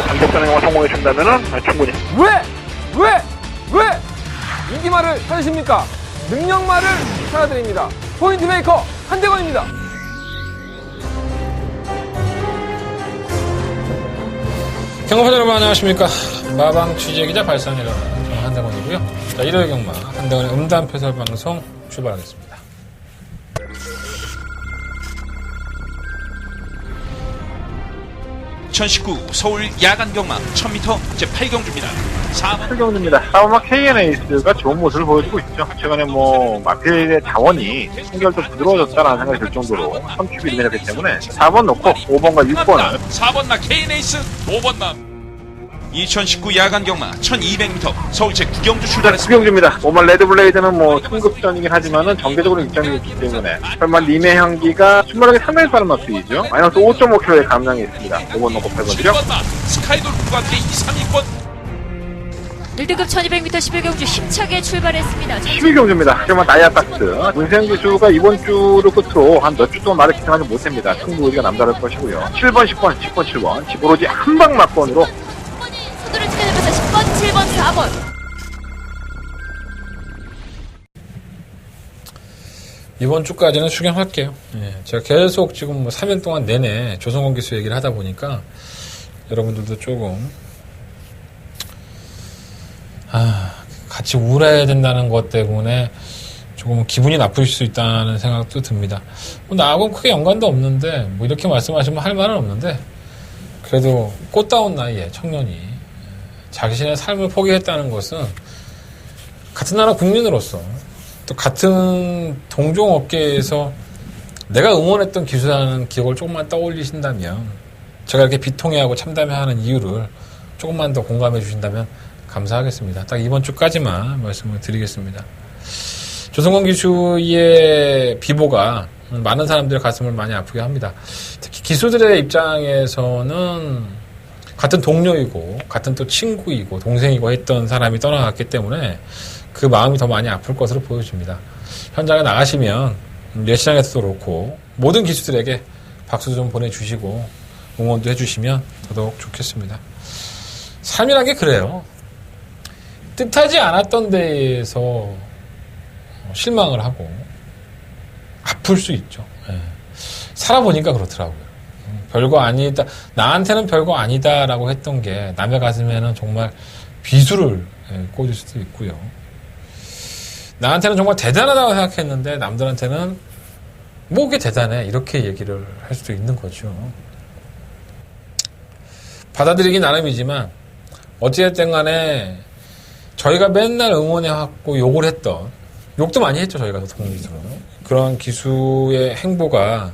반격전에 성공해준다면은 충분히. 왜 인기말을 찾으십니까? 능력말을 찾아드립니다. 포인트 메이커 한대건입니다. 경험파 여러분 안녕하십니까. 마방 취재기자 발산이라는 저는 한대건이고요. 자, 일요일 경마 한대건의 음담패설 방송 출발하겠습니다. (2019) 서울 야간 경마 1000m 제8경주입니다. 7경주입니다. 사우마 KN에이스가 좋은 모습을 보여주고 있죠. 최근에 마필의 자원이 한결 더 부드러워졌다는 생각이 들 정도로 선큐비를 내렸기 때문에 4번 놓고 5번과 6번을 4번 나 KN에이스 5번 나 2019 야간 경마 1200m 서울 제9경주 출발했습니다. 9경주입니다. 5번 레드블레이드는 승급전이긴 하지만은 정계적으로 입장이 있기 때문에 설마 님의 향기가 출발하기 상당히 빠른 마필이죠. 마이너스 5.5kg의 감량이 있습니다. 5번 놓고 8번이죠. 7번 나 스카이돌프와 함께 2, 3위권 1등급 1200m 11경주 힘차게 출발했습니다. 11경주입니다. 하지만 다이아박스 문세영 기수가 이번 주를 끝으로 한 몇 주 동안 말을 기승하지 못합니다. 승부의가 남다를 것이고요. 7번, 10번, 10번, 7번 집오로지 한방 막권으로 선두를 지켜내면서 10번, 7번, 4번 이번 주까지는 추경할게요. 제가 계속 지금 3일 동안 내내 조성권 기수 얘기를 하다 보니까 여러분들도 조금 같이 우울해야 된다는 것 때문에 조금 기분이 나쁘실 수 있다는 생각도 듭니다. 나하고는 크게 연관도 없는데 이렇게 말씀하시면 할 말은 없는데 그래도 꽃다운 나이에 청년이 자신의 삶을 포기했다는 것은 같은 나라 국민으로서 또 같은 동종업계에서 내가 응원했던 기수라는 기억을 조금만 떠올리신다면 제가 이렇게 비통해하고 참담해하는 이유를 조금만 더 공감해 주신다면 감사하겠습니다. 딱 이번 주까지만 말씀을 드리겠습니다. 조성권 기수의 비보가 많은 사람들의 가슴을 많이 아프게 합니다. 특히 기수들의 입장에서는 같은 동료이고 같은 또 친구이고 동생이고 했던 사람이 떠나갔기 때문에 그 마음이 더 많이 아플 것으로 보여집니다. 현장에 나가시면 예시장에서도 그렇고 모든 기수들에게 박수 좀 보내주시고 응원도 해주시면 더더욱 좋겠습니다. 삶이란 게 그래요. 뜻하지 않았던 데에서 실망을 하고 아플 수 있죠. 살아보니까 그렇더라고요. 별거 아니다. 나한테는 별거 아니다라고 했던 게 남의 가슴에는 정말 비수를 꽂을 수도 있고요. 나한테는 정말 대단하다고 생각했는데 남들한테는 그게 대단해 이렇게 얘기를 할 수도 있는 거죠. 받아들이기 나름이지만 어찌됐든 간에 저희가 맨날 응원해왔고 욕을 했던 욕도 많이 했죠. 저희가 동기들은 그런 기수의 행보가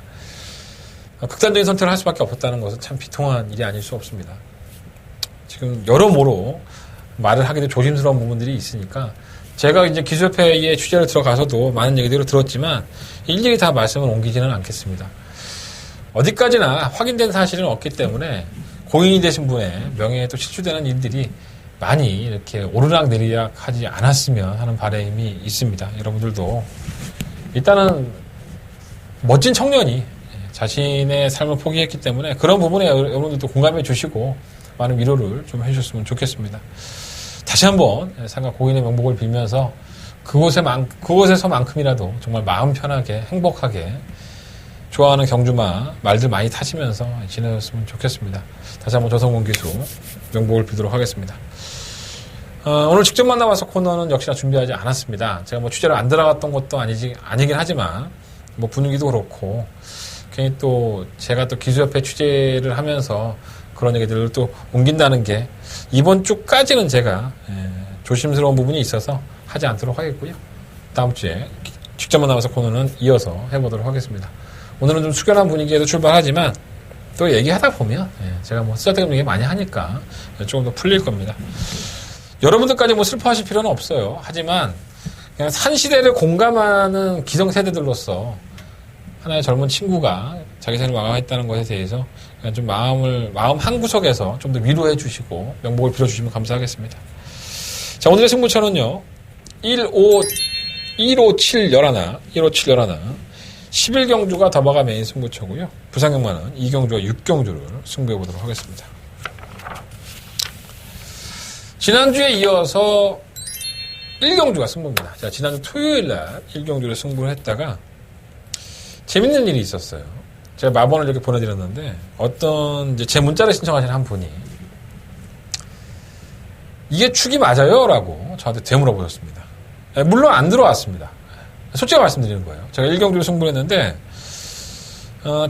극단적인 선택을 할 수밖에 없었다는 것은 참 비통한 일이 아닐 수 없습니다. 지금 여러모로 말을 하기도 조심스러운 부분들이 있으니까 제가 이제 기수협회에 취재를 들어가서도 많은 얘기들을 들었지만 일일이 다 말씀을 옮기지는 않겠습니다. 어디까지나 확인된 사실은 없기 때문에 고인이 되신 분의 명예에 또 실추되는 일들이 많이 이렇게 오르락내리락 하지 않았으면 하는 바람이 있습니다. 여러분들도 일단은 멋진 청년이 자신의 삶을 포기했기 때문에 그런 부분에 여러분들도 공감해 주시고 많은 위로를 좀 해주셨으면 좋겠습니다. 다시 한번 상가 고인의 명복을 빌면서 그곳에서만큼이라도 정말 마음 편하게 행복하게 좋아하는 경주마 말들 많이 타시면서 지내셨으면 좋겠습니다. 다시 한번 조성권 기수 명복을 빌도록 하겠습니다. 오늘 직접 만나봐서 코너는 역시나 준비하지 않았습니다. 제가 취재를 안 들어갔던 것도 아니긴 하지만 분위기도 그렇고 괜히 또 제가 또 기수협회 취재를 하면서 그런 얘기들을 또 옮긴다는 게 이번 주까지는 제가 조심스러운 부분이 있어서 하지 않도록 하겠고요. 다음 주에 직접 만나봐서 코너는 이어서 해보도록 하겠습니다. 오늘은 좀 숙연한 분위기에도 출발하지만 또 얘기하다 보면 제가 쓰잘데기 얘기 많이 하니까 조금 더 풀릴 겁니다. 여러분들까지 슬퍼하실 필요는 없어요. 하지만 그냥 산 시대를 공감하는 기성세대들로서 하나의 젊은 친구가 자기 생을 마감했다는 것에 대해서 그냥 좀 마음 한구석에서 좀 더 위로해 주시고 명복을 빌어주시면 감사하겠습니다. 자, 오늘의 승부처는요. 15711 11경주가 더버가 메인 승부처고요. 부산경마는 2경주와 6경주를 승부해보도록 하겠습니다. 지난주에 이어서 1경주가 승부입니다. 자, 지난주 토요일 날 1경주를 승부를 했다가 재밌는 일이 있었어요. 제가 마번을 이렇게 보내드렸는데 어떤 이제 제 문자를 신청하신 한 분이 이게 축이 맞아요? 라고 저한테 되물어보셨습니다. 물론 안 들어왔습니다. 솔직히 말씀드리는 거예요. 제가 1경주를 승부를 했는데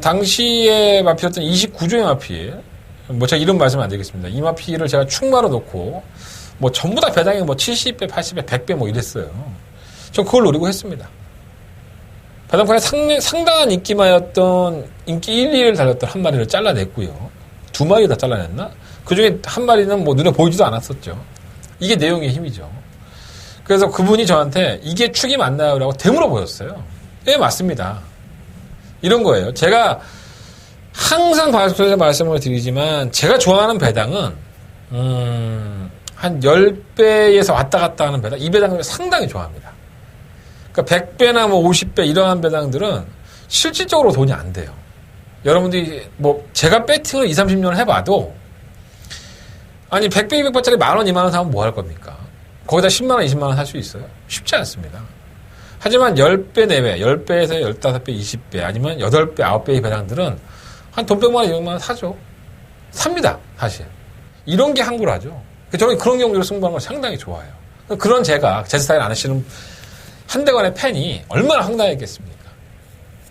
당시에 마필이었던 29조의 마필, 뭐 제가 이름 말씀 안 드리겠습니다. 이 마필을 제가 축마로 놓고 뭐 전부 다 배당이 뭐 70배, 80배, 100배 뭐 이랬어요. 전 그걸 노리고 했습니다. 배당판에 상당한 인기마였던 인기 1, 2를 달렸던 한 마리를 잘라냈고요. 2마리 다 잘라냈나? 그 중에 한 마리는 뭐 눈에 보이지도 않았었죠. 이게 내용의 힘이죠. 그래서 그분이 저한테 이게 축이 맞나요? 라고 되물어 보였어요. 예, 맞습니다. 이런 거예요. 제가 항상 방송에서 말씀을 드리지만 제가 좋아하는 배당은 한 10배에서 왔다 갔다 하는 배당, 이 배당을 상당히 좋아합니다. 그러니까 100배나 뭐 50배 이러한 배당들은 실질적으로 돈이 안 돼요. 여러분들이 뭐 제가 배팅을 20, 30년을 해봐도 아니 100배, 200배짜리 만원, 2만원 사면 뭐 할 겁니까? 거기다 10만원, 20만원 살 수 있어요? 쉽지 않습니다. 하지만 10배 내외, 10배에서 15배, 20배 아니면 8배, 9배의 배당들은 한 돈 100만원, 200만원 사죠. 삽니다, 사실. 이런 게 항구라죠. 저는 그런 경우로 승부하는 걸 상당히 좋아해요. 그런 제가 제 스타일 안 하시는 한대관의 팬이 얼마나 황당했겠습니까?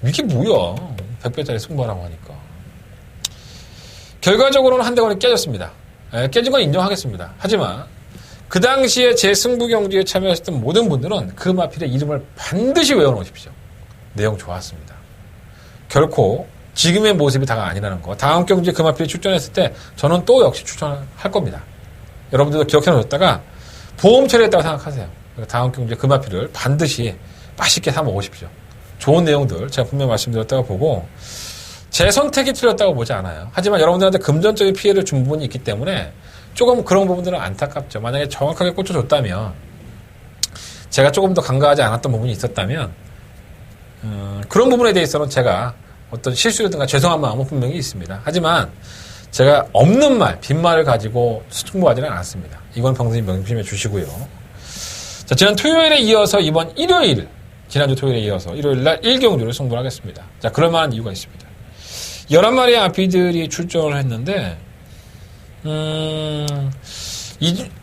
이게 뭐야. 100배짜리 승부하라고 하니까. 결과적으로는 한대관이 깨졌습니다. 깨진 건 인정하겠습니다. 하지만 그 당시에 제 승부 경주에 참여하셨던 모든 분들은 그 마필의 이름을 반드시 외워놓으십시오. 내용 좋았습니다. 결코 지금의 모습이 다가 아니라는 거. 다음 경주에 그 마필이 출전했을 때 저는 또 역시 추천할 겁니다. 여러분들도 기억해 놓으셨다가 보험 처리했다고 생각하세요. 다음 경주에 그 마필을 반드시 맛있게 사 먹으십시오. 좋은 내용들 제가 분명히 말씀드렸다고 보고 제 선택이 틀렸다고 보지 않아요. 하지만 여러분들한테 금전적인 피해를 준 부분이 있기 때문에 조금 그런 부분들은 안타깝죠. 만약에 정확하게 꽂혀줬다면 제가 조금 더 간과하지 않았던 부분이 있었다면 그런 부분에 대해서는 제가 어떤 실수라든가 죄송한 마음은 분명히 있습니다. 하지만 제가 없는 말, 빈말을 가지고 승부하지는 않았습니다. 이건 평소에 명심해 주시고요. 자, 지난 토요일에 이어서 이번 일요일, 지난주 토요일에 이어서 일요일 날 1경주를 승부를 하겠습니다. 자, 그럴 만한 이유가 있습니다. 11마리의 아피들이 출전을 했는데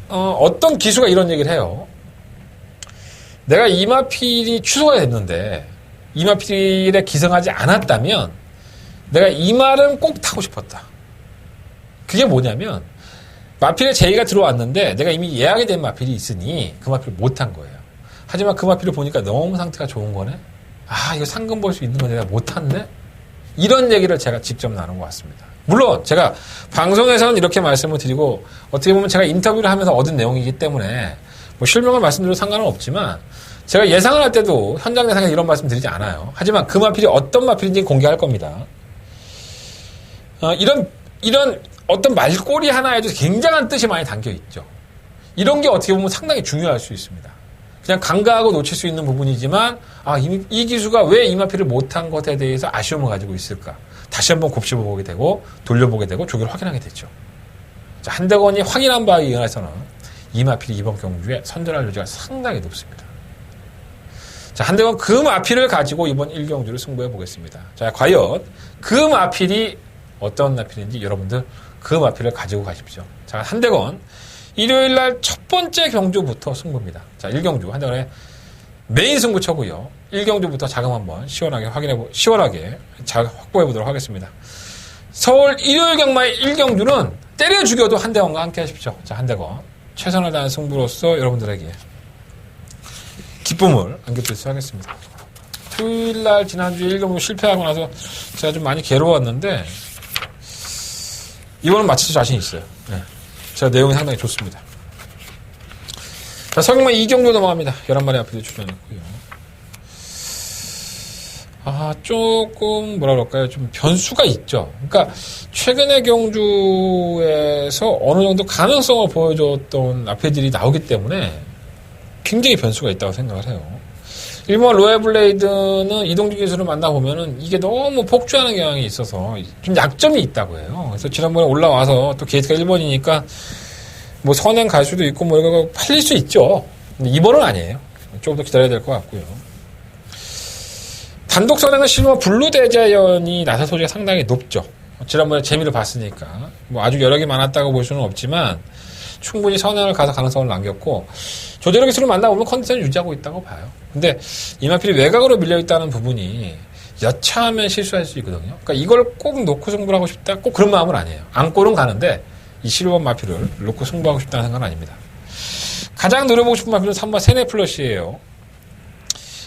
어떤 기수가 이런 얘기를 해요. 내가 이 마필이 취소가 됐는데 이 마필에 기성하지 않았다면 내가 이 말은 꼭 타고 싶었다. 그게 뭐냐면 마필에 제의가 들어왔는데 내가 이미 예약이 된 마필이 있으니 그 마필을 못 탄 거예요. 하지만 그 마필을 보니까 너무 상태가 좋은 거네. 아, 이거 상금 볼 수 있는 건데 내가 못 탔네. 이런 얘기를 제가 직접 나눈 것 같습니다. 물론 제가 방송에서는 이렇게 말씀을 드리고 어떻게 보면 제가 인터뷰를 하면서 얻은 내용이기 때문에 뭐 실명을 말씀드려도 상관은 없지만 제가 예상을 할 때도 현장 예상에서 이런 말씀 드리지 않아요. 하지만 그 마필이 어떤 마필인지 공개할 겁니다. 이런 어떤 말꼬리 하나에도 굉장한 뜻이 많이 담겨 있죠. 이런 게 어떻게 보면 상당히 중요할 수 있습니다. 그냥 간과하고 놓칠 수 있는 부분이지만 이 기수가 왜 이 마필을 못한 것에 대해서 아쉬움을 가지고 있을까? 다시 한번 곱씹어보게 되고 돌려보게 되고 조기를 확인하게 됐죠. 자, 한대건이 확인한 바에 의해서는 이 마필이 이번 경주에 선전할 여지가 상당히 높습니다. 자, 한대건 그 마필을 가지고 이번 1경주를 승부해 보겠습니다. 자, 과연 그 마필이 어떤 마필인지 여러분들 그 마필을 가지고 가십시오. 자, 한대건 일요일 날 첫 번째 경주부터 승부입니다. 자, 1경주 한대건의 메인 승부처고요. 1경주부터 자금 한번 시원하게 확보해 보도록 하겠습니다. 서울 일요일 경마의 1경주는 때려 죽여도 한대건과 함께 하십시오. 자, 한대건 최선을 다한 승부로서 여러분들에게 기쁨을 안겨드리도록 하겠습니다. 토요일 날 지난주 1경주 실패하고 나서 제가 좀 많이 괴로웠는데 이번은 마칠 자신 있어요. 네. 제가 내용이 상당히 좋습니다. 자, 서경마 2경주 넘어갑니다. 11마리 앞에도 출전했고요. 조금 뭐라 그럴까요? 좀 변수가 있죠. 그러니까 최근의 경주에서 어느 정도 가능성을 보여줬던 앞에들이 나오기 때문에 굉장히 변수가 있다고 생각을 해요. 일본 로얄블레이드는 이동주 기수를 만나보면은 이게 너무 폭주하는 경향이 있어서 좀 약점이 있다고 해요. 그래서 지난번에 올라와서 또 게이트가 1번이니까 뭐 선행 갈 수도 있고 뭐 이거 팔릴 수 있죠. 근데 이번은 아니에요. 조금 더 기다려야 될 것 같고요. 단독 선행은 실버 블루 대자연이 나설 소지가 상당히 높죠. 지난번에 재미를 봤으니까 뭐 아주 여러 개 많았다고 볼 수는 없지만 충분히 선행을 가서 가능성을 남겼고 조제로 기술을 만나보면 컨디션을 유지하고 있다고 봐요. 근데 이마필이 외곽으로 밀려있다는 부분이 여차하면 실수할 수 있거든요. 그러니까 이걸 꼭 놓고 승부를 하고 싶다 꼭 그런 마음은 아니에요. 안골은 가는데 이 실버 마필을 놓고 승부하고 싶다는 생각은 아닙니다. 가장 노려보고 싶은 마필은 3번 세네 플러시예요.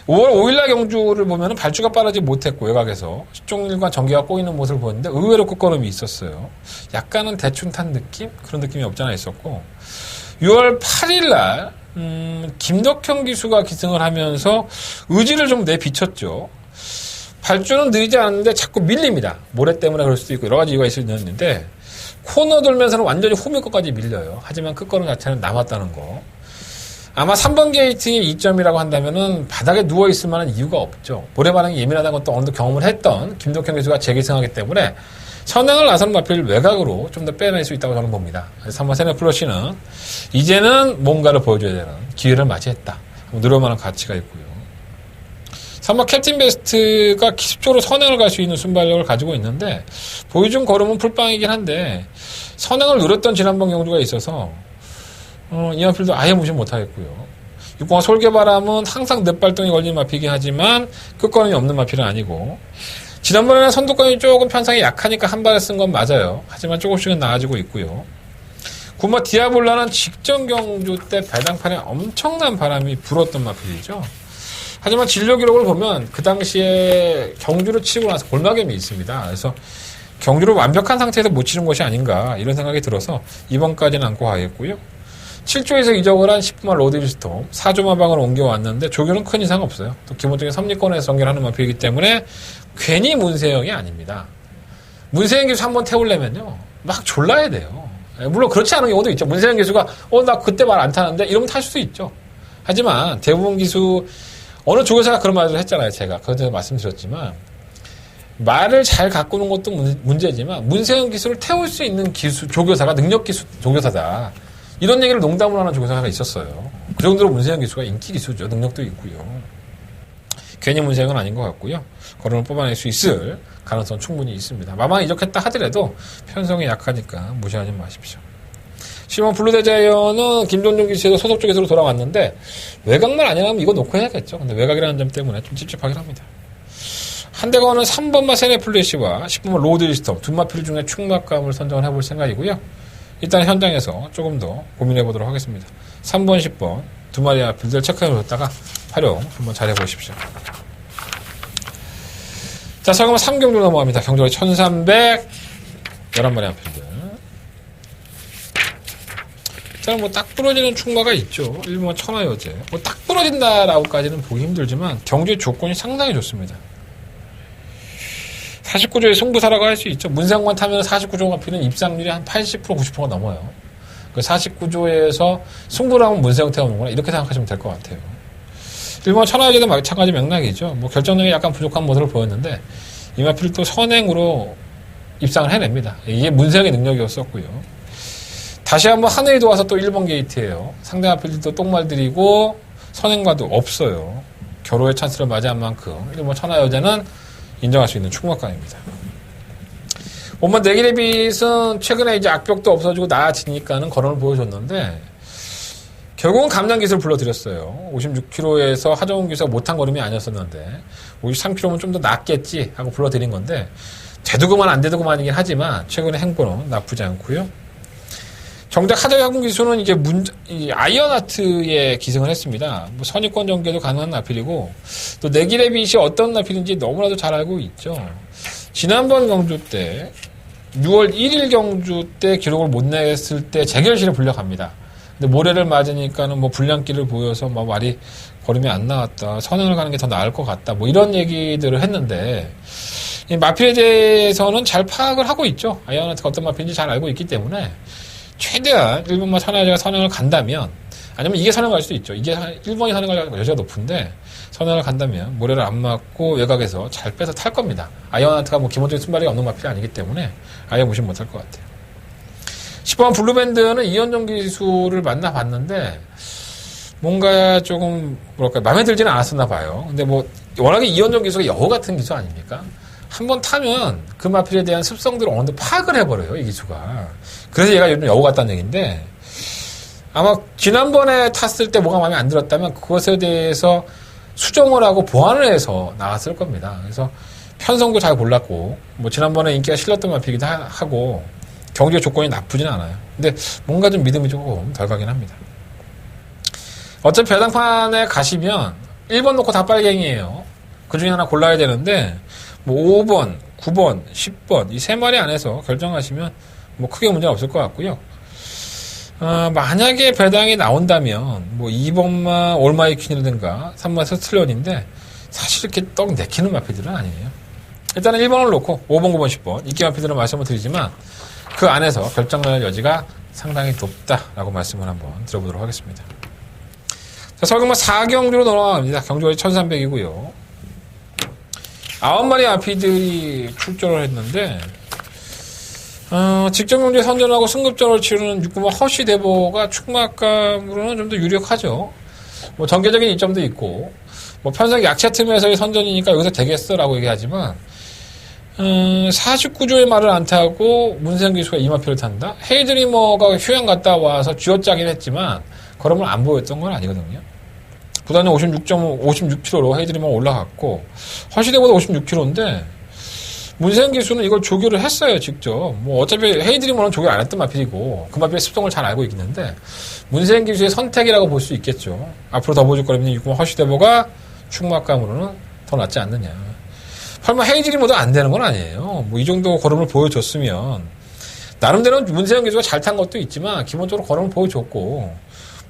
5월 5일날 경주를 보면 발주가 빠르지 못했고 외곽에서 10종일관 전개가 꼬이는 모습을 보였는데 의외로 끝걸음이 있었어요. 약간은 대충 탄 느낌? 그런 느낌이 없잖아 있었고 6월 8일날 김덕형 기수가 기승을 하면서 의지를 좀 내비쳤죠. 발주는 느리지 않은데 자꾸 밀립니다. 모래 때문에 그럴 수도 있고 여러 가지 이유가 있을 수 있는데 코너 돌면서는 완전히 홈일 것까지 밀려요. 하지만 끝걸음 자체는 남았다는 거. 아마 3번 게이트의 이점이라고 한다면은 바닥에 누워있을 만한 이유가 없죠. 모래 반응이 예민하다는 것도 어느 정도 경험을 했던 김덕형 기수가 재기승하기 때문에 선행을 나선 마필 외곽으로 좀 더 빼낼 수 있다고 저는 봅니다. 그래서 3번 세네 플러시는 이제는 뭔가를 보여줘야 되는 기회를 맞이했다. 누려만한 가치가 있고요. 3번 캡틴 베스트가 기습적으로 선행을 갈 수 있는 순발력을 가지고 있는데 보여준 걸음은 풀빵이긴 한데 선행을 누렸던 지난번 경주가 있어서 이 마필도 아예 무시 못하겠고요. 6번 솔개바람은 항상 넷발동이 걸리는 마필이긴 하지만 끝걸음이 없는 마필은 아니고 지난번에는 선두권이 조금 편성이 약하니까 한 발을 쓴 건 맞아요. 하지만 조금씩은 나아지고 있고요. 9번 디아볼라는 직전 경주 때 배당판에 엄청난 바람이 불었던 마필이죠. 하지만 진료 기록을 보면 그 당시에 경주를 치고 나서 골마겜이 있습니다. 그래서 경주를 완벽한 상태에서 못 치는 것이 아닌가 이런 생각이 들어서 이번까지는 안고 가겠고요. 7조에서 이적을 한 10번 로드힐스톰 4조 마방으로 옮겨왔는데 조교는 큰 이상 없어요. 또 기본적인 섭리권에서 전개하는 마필이기 때문에 괜히 문세영이 아닙니다. 문세영 기수 한번 태우려면요 막 졸라야 돼요. 물론 그렇지 않은 경우도 있죠. 문세영 기수가 나 그때 말 안 타는데 이러면 탈 수도 있죠. 하지만 대부분 기수 어느 조교사가 그런 말을 했잖아요. 제가 그전에 말씀드렸지만 말을 잘 가꾸는 것도 문제지만 문세영 기수를 태울 수 있는 기수 조교사가 능력 기수 조교사다. 이런 얘기를 농담으로 하는 조교사가 있었어요. 그 정도로 문세영 기수가 인기 기수죠. 능력도 있고요. 괜히 문세영은 아닌 것 같고요. 걸음을 뽑아낼 수 있을 가능성 충분히 있습니다. 마방 이적했다 하더라도 편성이 약하니까 무시하지 마십시오. 10번 블루대자연은 김종준 기수에서 소속 쪽에서 돌아왔는데 외곽만 아니라면 이거 놓고 해야겠죠. 근데 외곽이라는 점 때문에 좀 찝찝하긴 합니다. 한대건은 3번마 세네플래시와 10번마 로드리스톰 두 마필 중에 충막감을 선정을 해볼 생각이고요. 일단 현장에서 조금 더 고민해 보도록 하겠습니다. 3번, 10번 두 마리 마필들 체크해 보셨다가 활용 한번 잘 해보십시오. 자, 자 그러면 3경주 넘어갑니다. 경주가 1300 11마리 마필들. 자, 뭐 딱 부러지는 충마가 있죠. 일본 천하여제. 뭐 딱 부러진다라고까지는 보기 힘들지만 경주의 조건이 상당히 좋습니다. 49조의 승부사라고 할 수 있죠. 문상관 타면 49조 마필은 입상률이 한 80% 90%가 넘어요. 그 49조에서 승부를 하면 문세영 태우는구나 이렇게 생각하시면 될 것 같아요. 일본 천하여제도 마찬가지 맥락이죠. 뭐 결정력이 약간 부족한 모습을 보였는데 이 마필을 또 선행으로 입상을 해냅니다. 이게 문세영의 능력이었었고요. 다시 한번 하늘이 도와서 또 1번 게이트예요. 상대 마필들도 똥말들이고 선행과도 없어요. 결호의 찬스를 맞이한 만큼 일본 천하여제는 인정할 수 있는 충막감입니다. 5번 네기레빗은 최근에 이제 악벽도 없어지고 나아지니까는 걸음을 보여줬는데 결국은 감량기술을 불러드렸어요. 56km에서 하정훈 기수가 못한 걸음이 아니었었는데 53km면 좀 더 낫겠지 하고 불러드린 건데 되도그만 안 되도그만이긴 하지만 최근에 행보는 나쁘지 않고요. 정작 하정훈 기수는 이제 아이언하트에 기승을 했습니다. 뭐 선입권 전개도 가능한 나필이고 또 네기레빗이 어떤 나필인지 너무나도 잘 알고 있죠. 지난번 경주 때 6월 1일 경주 때 기록을 못 냈을 때 재결실에 불려갑니다. 근데 모래를 맞으니까는 뭐 불량기를 보여서 막 말이 걸음이 안 나왔다. 선행을 가는 게 더 나을 것 같다. 뭐 이런 얘기들을 했는데 이 마필에 대해서는 잘 파악을 하고 있죠. 아이언하트가 어떤 마필인지 잘 알고 있기 때문에 최대한 일본만 천하여제가 선행을 간다면 아니면 이게 선행을 갈 수도 있죠. 이게 1번이 선행을 갈 여지가 높은데 선행을 간다면 모래를 안 맞고 외곽에서 잘 빼서 탈 겁니다. 아이언하트가 뭐 기본적인 순발이 없는 마필이 아니기 때문에 아예 무시 못할 것 같아요. 10번 블루밴드는 이현종 기수를 만나봤는데 뭔가 조금 뭐랄까 마음에 들지는 않았었나 봐요. 근데 뭐 워낙에 이현종 기수가 여우 같은 기수 아닙니까? 한번 타면 그 마필에 대한 습성들을 어느 정도 파악을 해버려요, 이 기수가. 그래서 얘가 요즘 여우 같다는 얘기인데 아마 지난번에 탔을 때 뭐가 마음에 안 들었다면 그것에 대해서 수정을 하고 보완을 해서 나왔을 겁니다. 그래서 편성도 잘 골랐고 뭐 지난번에 인기가 실렸던 마필이기도 하고 경제 조건이 나쁘진 않아요. 근데 뭔가 좀 믿음이 조금 덜 가긴 합니다. 어차피 배당판에 가시면 1번 놓고 다 빨갱이에요. 그 중에 하나 골라야 되는데 뭐 5번, 9번, 10번 이 세 마리 안에서 결정하시면 뭐 크게 문제 없을 것 같고요. 만약에 배당이 나온다면 뭐 2번만 올마이퀸이라든가 3번 서틀런인데 사실 이렇게 떡 내키는 마피들은 아니에요. 일단은 1번을 놓고 5번, 9번, 10번 인기 마피들은 말씀을 드리지만 그 안에서 결정할 여지가 상당히 높다라고 말씀을 한번 들어보도록 하겠습니다. 자, 설경마 4경주로 넘어갑니다. 경주가 1300이고요. 9마리 아피들이 출전을 했는데 직전 경주에 선전하고 승급전을 치르는 6구마 허쉬대보가 축막감으로는 좀 더 유력하죠. 뭐 전개적인 이점도 있고 뭐 편성 약체 틈에서의 선전이니까 여기서 되겠어라고 얘기하지만 49조의 말을 안 타고 문세영 기수가 이마표를 탄다? 헤이드리머가 휴양 갔다 와서 쥐어짜긴 했지만 걸음을 안 보였던 건 아니거든요. 부단은 56km로 헤이드리머가 올라갔고 허쉬대보다 56km인데 문세영 기수는 이걸 조교를 했어요, 직접. 뭐 어차피 헤이드리머는 조교 안 했던 마필이고 그 마필의 습성을 잘 알고 있는데 문세영 기수의 선택이라고 볼 수 있겠죠. 앞으로 더 보여줄거리면 6구마 허쉬대보가 축막감으로는 더 낫지 않느냐. 설마 헤이드리머도 안 되는 건 아니에요. 뭐 이 정도 걸음을 보여줬으면 나름대로 문세영 기수가 잘 탄 것도 있지만 기본적으로 걸음을 보여줬고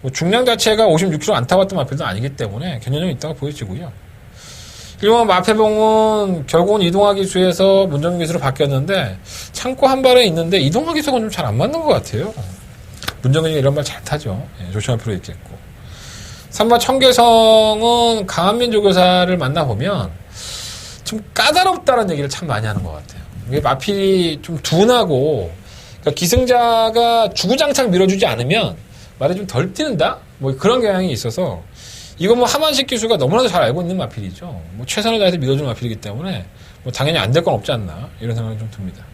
뭐 중량 자체가 56km 안 타봤던 마필도 아니기 때문에 견연형이 있다고 보여지고요. 일본 마패봉은 결국은 이동화 기수에서 문정규 기수로 바뀌었는데 창고 한 발에 있는데 이동화 기수가 좀 잘 안 맞는 것 같아요. 문정규가 이런 말 잘 타죠. 예, 조심할 필요 있겠고. 3번 청계성은 강한민 조교사를 만나보면 좀 까다롭다는 얘기를 참 많이 하는 것 같아요. 이게 마필이 좀 둔하고 그러니까 기승자가 주구장창 밀어주지 않으면 말이 좀 덜 뛰는다? 뭐 그런 경향이 있어서 이거 뭐 하만식 기수가 너무나도 잘 알고 있는 마필이죠. 뭐 최선을 다해서 밀어주는 마필이기 때문에 뭐 당연히 안 될 건 없지 않나 이런 생각이 좀 듭니다.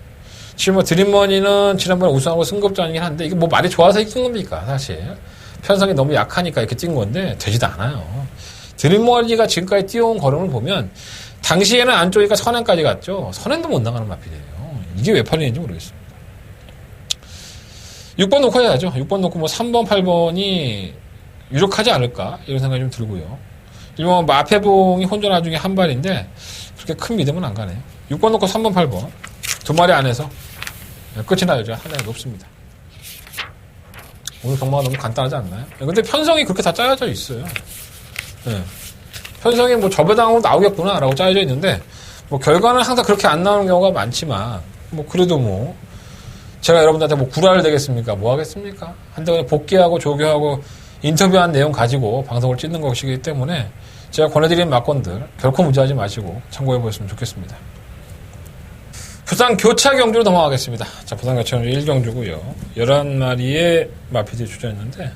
지금 뭐 드림머니는 지난번에 우승하고 승급전이긴 한데 이게 뭐 말이 좋아서 이긴 겁니까 사실. 편성이 너무 약하니까 이렇게 뛴 건데 되지도 않아요. 드림머니가 지금까지 뛰어온 걸음을 보면 당시에는 안쪽이니까 선행까지 갔죠. 선행도 못 나가는 마필이에요. 이게 왜 팔리는지 모르겠습니다. 6번 놓고 해야죠. 6번 놓고 뭐 3번, 8번이 유력하지 않을까 이런 생각이 좀 들고요. 일본 마패봉이 혼전화 중에 한 발인데 그렇게 큰 믿음은 안 가네요. 6번 놓고 3번, 8번 두 마리 안에서 끝이 나야죠. 하나가 높습니다. 오늘 경마가 너무 간단하지 않나요? 근데 편성이 그렇게 다 짜여져 있어요. 네. 편성이 뭐 저배당으로 나오겠구나 라고 짜여져 있는데 뭐 결과는 항상 그렇게 안 나오는 경우가 많지만 뭐 그래도 뭐 제가 여러분들한테 뭐 구라를 되겠습니까? 뭐 하겠습니까? 한데 복귀하고 조교하고 인터뷰한 내용 가지고 방송을 찍는 것이기 때문에 제가 권해드리는 막건들 결코 무지하지 마시고 참고해 보셨으면 좋겠습니다. 부산 교차 경주로 넘어가겠습니다. 자, 부산 교차 경주 1경주고요. 11마리의 마피들이 출전했는데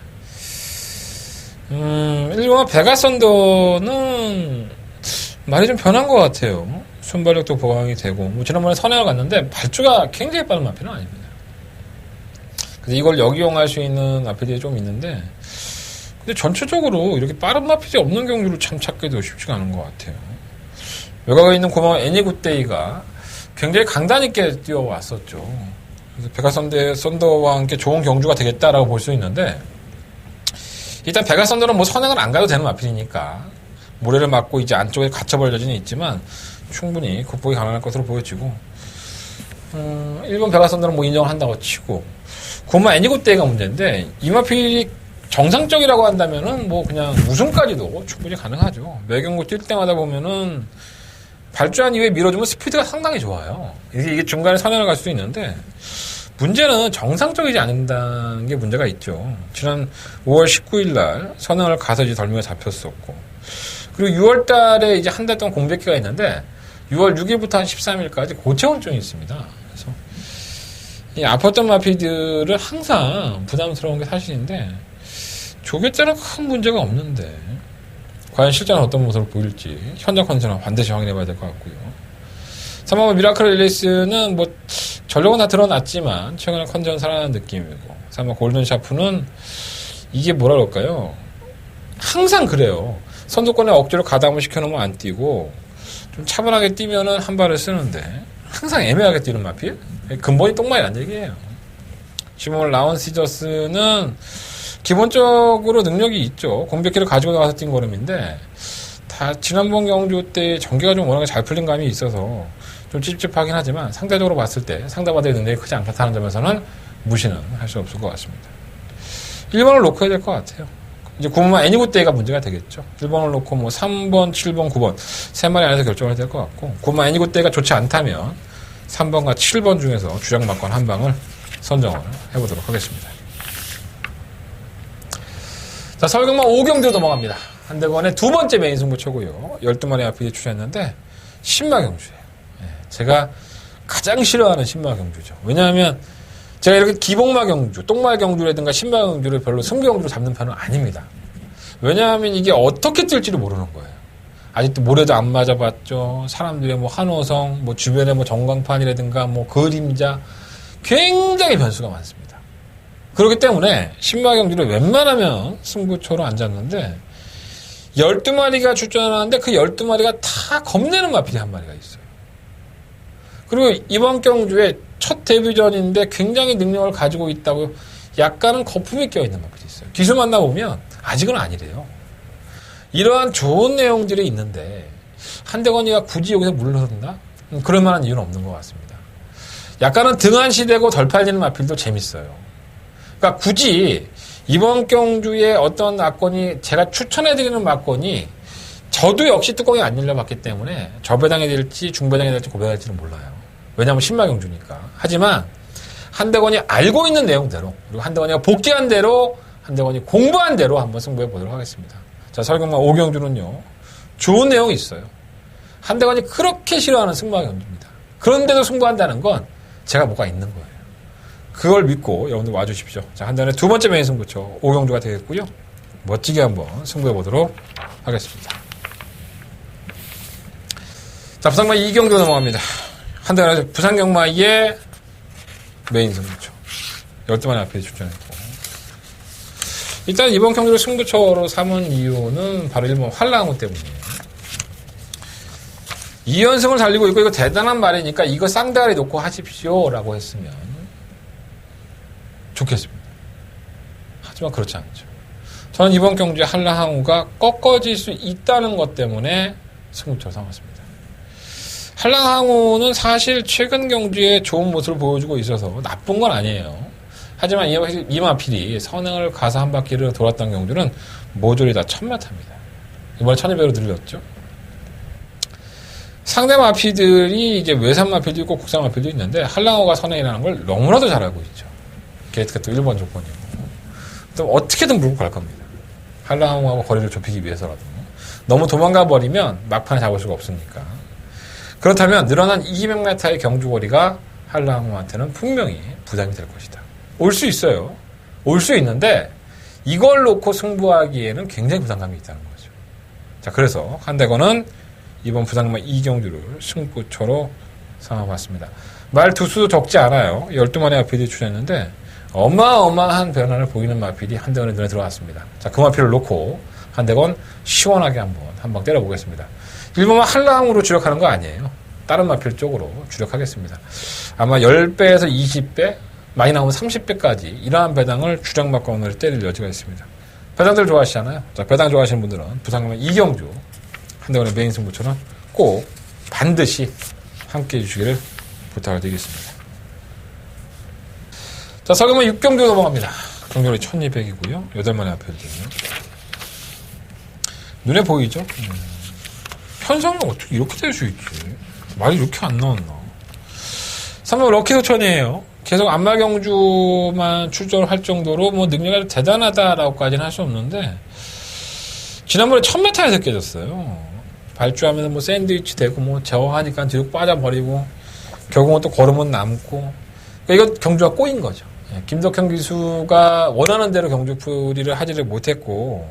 일본 베가선더는 말이 좀 변한 것 같아요. 순발력도 보강이 되고 뭐 지난번에 선행을 갔는데 발주가 굉장히 빠른 마피는 아닙니다. 그래서 이걸 역이용할 수 있는 마피들이 좀 있는데 근데 전체적으로 이렇게 빠른 마필이 없는 경주를 참 찾기도 쉽지가 않은 것 같아요. 외곽에 있는 고마운 애니굿데이가 굉장히 강단 있게 뛰어왔었죠. 그래서 베가선더와 함께 좋은 경주가 되겠다라고 볼 수 있는데 일단 베가선더는 뭐 선행을 안 가도 되는 마필이니까 모래를 맞고 이제 안쪽에 갇혀버릴 여지는 있지만 충분히 극복이 가능할 것으로 보여지고 일본 베가선더는 뭐 인정을 한다고 치고 고마 애니굿데이가 문제인데 이 마필이 정상적이라고 한다면은 뭐 그냥 우승까지도 충분히 가능하죠. 매경고 뛸 때마다 보면은 발주한 이후에 밀어주면 스피드가 상당히 좋아요. 이게 중간에 선행을 갈 수도 있는데 문제는 정상적이지 않는다는 게 문제가 있죠. 지난 5월 19일 날 선행을 가서 이제 덜미가 잡혔었고 그리고 6월 달에 이제 한 달 동안 공백기가 있는데 6월 6일부터 한 13일까지 고체온증이 있습니다. 그래서 이 아팠던 마피들은 항상 부담스러운 게 사실인데 조개자는 큰 문제가 없는데 과연 실제는 어떤 모습을 보일지 현장 컨디션은 반드시 확인해봐야 될 것 같고요. 3번 미라클 릴리스는 뭐 전력은 다 드러났지만 최근에 컨디션 살아나는 느낌이고 3번 골든 샤프는 이게 뭐라 그럴까요? 항상 그래요. 선두권에 억지로 가담을 시켜놓으면 안 뛰고 좀 차분하게 뛰면은 한 발을 쓰는데 항상 애매하게 뛰는 마필? 근본이 똥말이란 얘기예요. 지금 라운 시저스는 기본적으로 능력이 있죠. 공백기를 가지고 나가서 뛴 걸음인데 다 지난번 경주 때 전개가 좀 워낙에 잘 풀린 감이 있어서 좀 찝찝하긴 하지만 상대적으로 봤을 때 상대방의 능력이 크지 않다는 점에서는 무시는 할 수 없을 것 같습니다. 1번을 놓고 해야 될 것 같아요. 이제 9번만 애니고 때가 문제가 되겠죠. 1번을 놓고 뭐 3번, 7번, 9번 세 마리 안에서 결정을 해야 될 것 같고 9번만 애니고 때가 좋지 않다면 3번과 7번 중에서 주장막권 한 방을 선정을 해보도록 하겠습니다. 자, 설경마 5경주로 넘어갑니다. 한대건의 두 번째 메인 승부처고요. 12마리 앞에 출연했는데 신마경주예요. 제가 가장 싫어하는 신마경주죠. 왜냐하면 제가 이렇게 기복마경주, 똥말경주라든가 신마경주를 별로 승부경주로 잡는 편은 아닙니다. 왜냐하면 이게 어떻게 뜰지를 모르는 거예요. 아직도 모래도 안 맞아봤죠. 사람들의 뭐 한호성, 뭐 주변에 뭐 전광판이라든가 뭐 그림자 굉장히 변수가 많습니다. 그렇기 때문에 신마경주를 웬만하면 승부처로 안 잡는데 12마리가 출전하는데 그 12마리가 다 겁내는 마필이 한 마리가 있어요. 그리고 이번 경주에 첫 데뷔전인데 굉장히 능력을 가지고 있다고 약간은 거품이 껴있는 마필이 있어요. 기수 만나보면 아직은 아니래요. 이러한 좋은 내용들이 있는데 한대건이가 굳이 여기서 물러선다? 그럴 만한 이유는 없는 것 같습니다. 약간은 등한시되고 덜 팔리는 마필도 재밌어요. 그러니까 굳이 이번 경주에 어떤 악권이 제가 추천해드리는 막권이 저도 역시 뚜껑이 안 열려봤기 때문에 저배당이 될지 중배당이 될지 고배당이 될지는 몰라요. 왜냐하면 신마경주니까. 하지만 한대건이 알고 있는 내용대로 그리고 한대건이가 복귀한 대로 한대건이 공부한 대로 한번 승부해 보도록 하겠습니다. 자, 설경마 5경주는요. 좋은 내용이 있어요. 한대건이 그렇게 싫어하는 승마경주입니다. 그런데도 승부한다는 건 제가 뭐가 있는 거예요. 그걸 믿고 여러분들 와주십시오. 자, 한대건의 두 번째 메인 승부처 5경주가 되겠고요. 멋지게 한번 승부해 보도록 하겠습니다. 자, 부산경마 2경주 넘어갑니다. 한대건의 부산경마의 메인 승부처 12마리 앞에 출전했고 일단 이번 경주를 승부처로 삼은 이유는 바로 1번 활랑우 때문이에요. 2연승을 달리고 있고 이거 대단한 말이니까 이거 쌍다리 놓고 하십시오 라고 했으면 좋겠습니다. 하지만 그렇지 않죠. 저는 이번 경주에 한랑항우가 꺾어질 수 있다는 것 때문에 승부처로 삼았습니다. 한랑항우는 사실 최근 경주에 좋은 모습을 보여주고 있어서 나쁜 건 아니에요. 하지만 이 마필이 선행을 가서 한 바퀴를 돌았던 경주는 모조리 다 1000m입니다. 이번에 1200으로 늘렸죠. 상대 마필들이 이제 외산 마필도 있고 국산 마필도 있는데 한랑호가 선행이라는 걸 너무나도 잘 알고 있죠. 게이트가 또 1번 조건이고. 또 어떻게든 물고 갈 겁니다. 한랑호하고 거리를 좁히기 위해서라도. 너무 도망가 버리면 막판에 잡을 수가 없으니까. 그렇다면 늘어난 200m의 경주 거리가 한랑호한테는 분명히 부담이 될 것이다. 올 수 있어요. 올 수 있는데 이걸 놓고 승부하기에는 굉장히 부담감이 있다는 거죠. 자, 그래서 한대건은 이번 부산경마 2경주를 승부처로 삼아봤습니다. 말 두수도 적지 않아요. 12마리 마필이 출연했는데 어마어마한 변화를 보이는 마필이 한대건의 눈에 들어왔습니다. 자, 그 마필을 놓고 한대건 시원하게 한방 때려보겠습니다. 1번만 한랑으로 주력하는 거 아니에요. 다른 마필 쪽으로 주력하겠습니다. 아마 10배에서 20배 많이 나오면 30배까지 이러한 배당을 주장막권으로 때릴 여지가 있습니다. 배당들 좋아하시잖아요. 자, 배당 좋아하시는 분들은 부산경마 2경주 한대건의 메인 승부처럼 꼭 반드시 함께 해주시기를 부탁을 드리겠습니다. 자, 설경마 6경주 넘어갑니다. 경주율이 1200이고요. 8마리 앞에거든요. 눈에 보이죠? 현상은 어떻게 이렇게 될 수 있지? 말이 이렇게 안 나왔나? 3번 럭키 소천이에요. 계속 안마경주만 출전할 정도로 뭐 능력이 아주 대단하다라고까지는 할 수 없는데 지난번에 1000m에서 깨졌어요. 발주하면 뭐 샌드위치 되고 뭐 제어하니까 뒤로 빠져버리고 결국은 또 걸음은 남고 그러니까 이건 경주가 꼬인 거죠. 예, 김덕현 기수가 원하는 대로 경주풀이를 하지를 못했고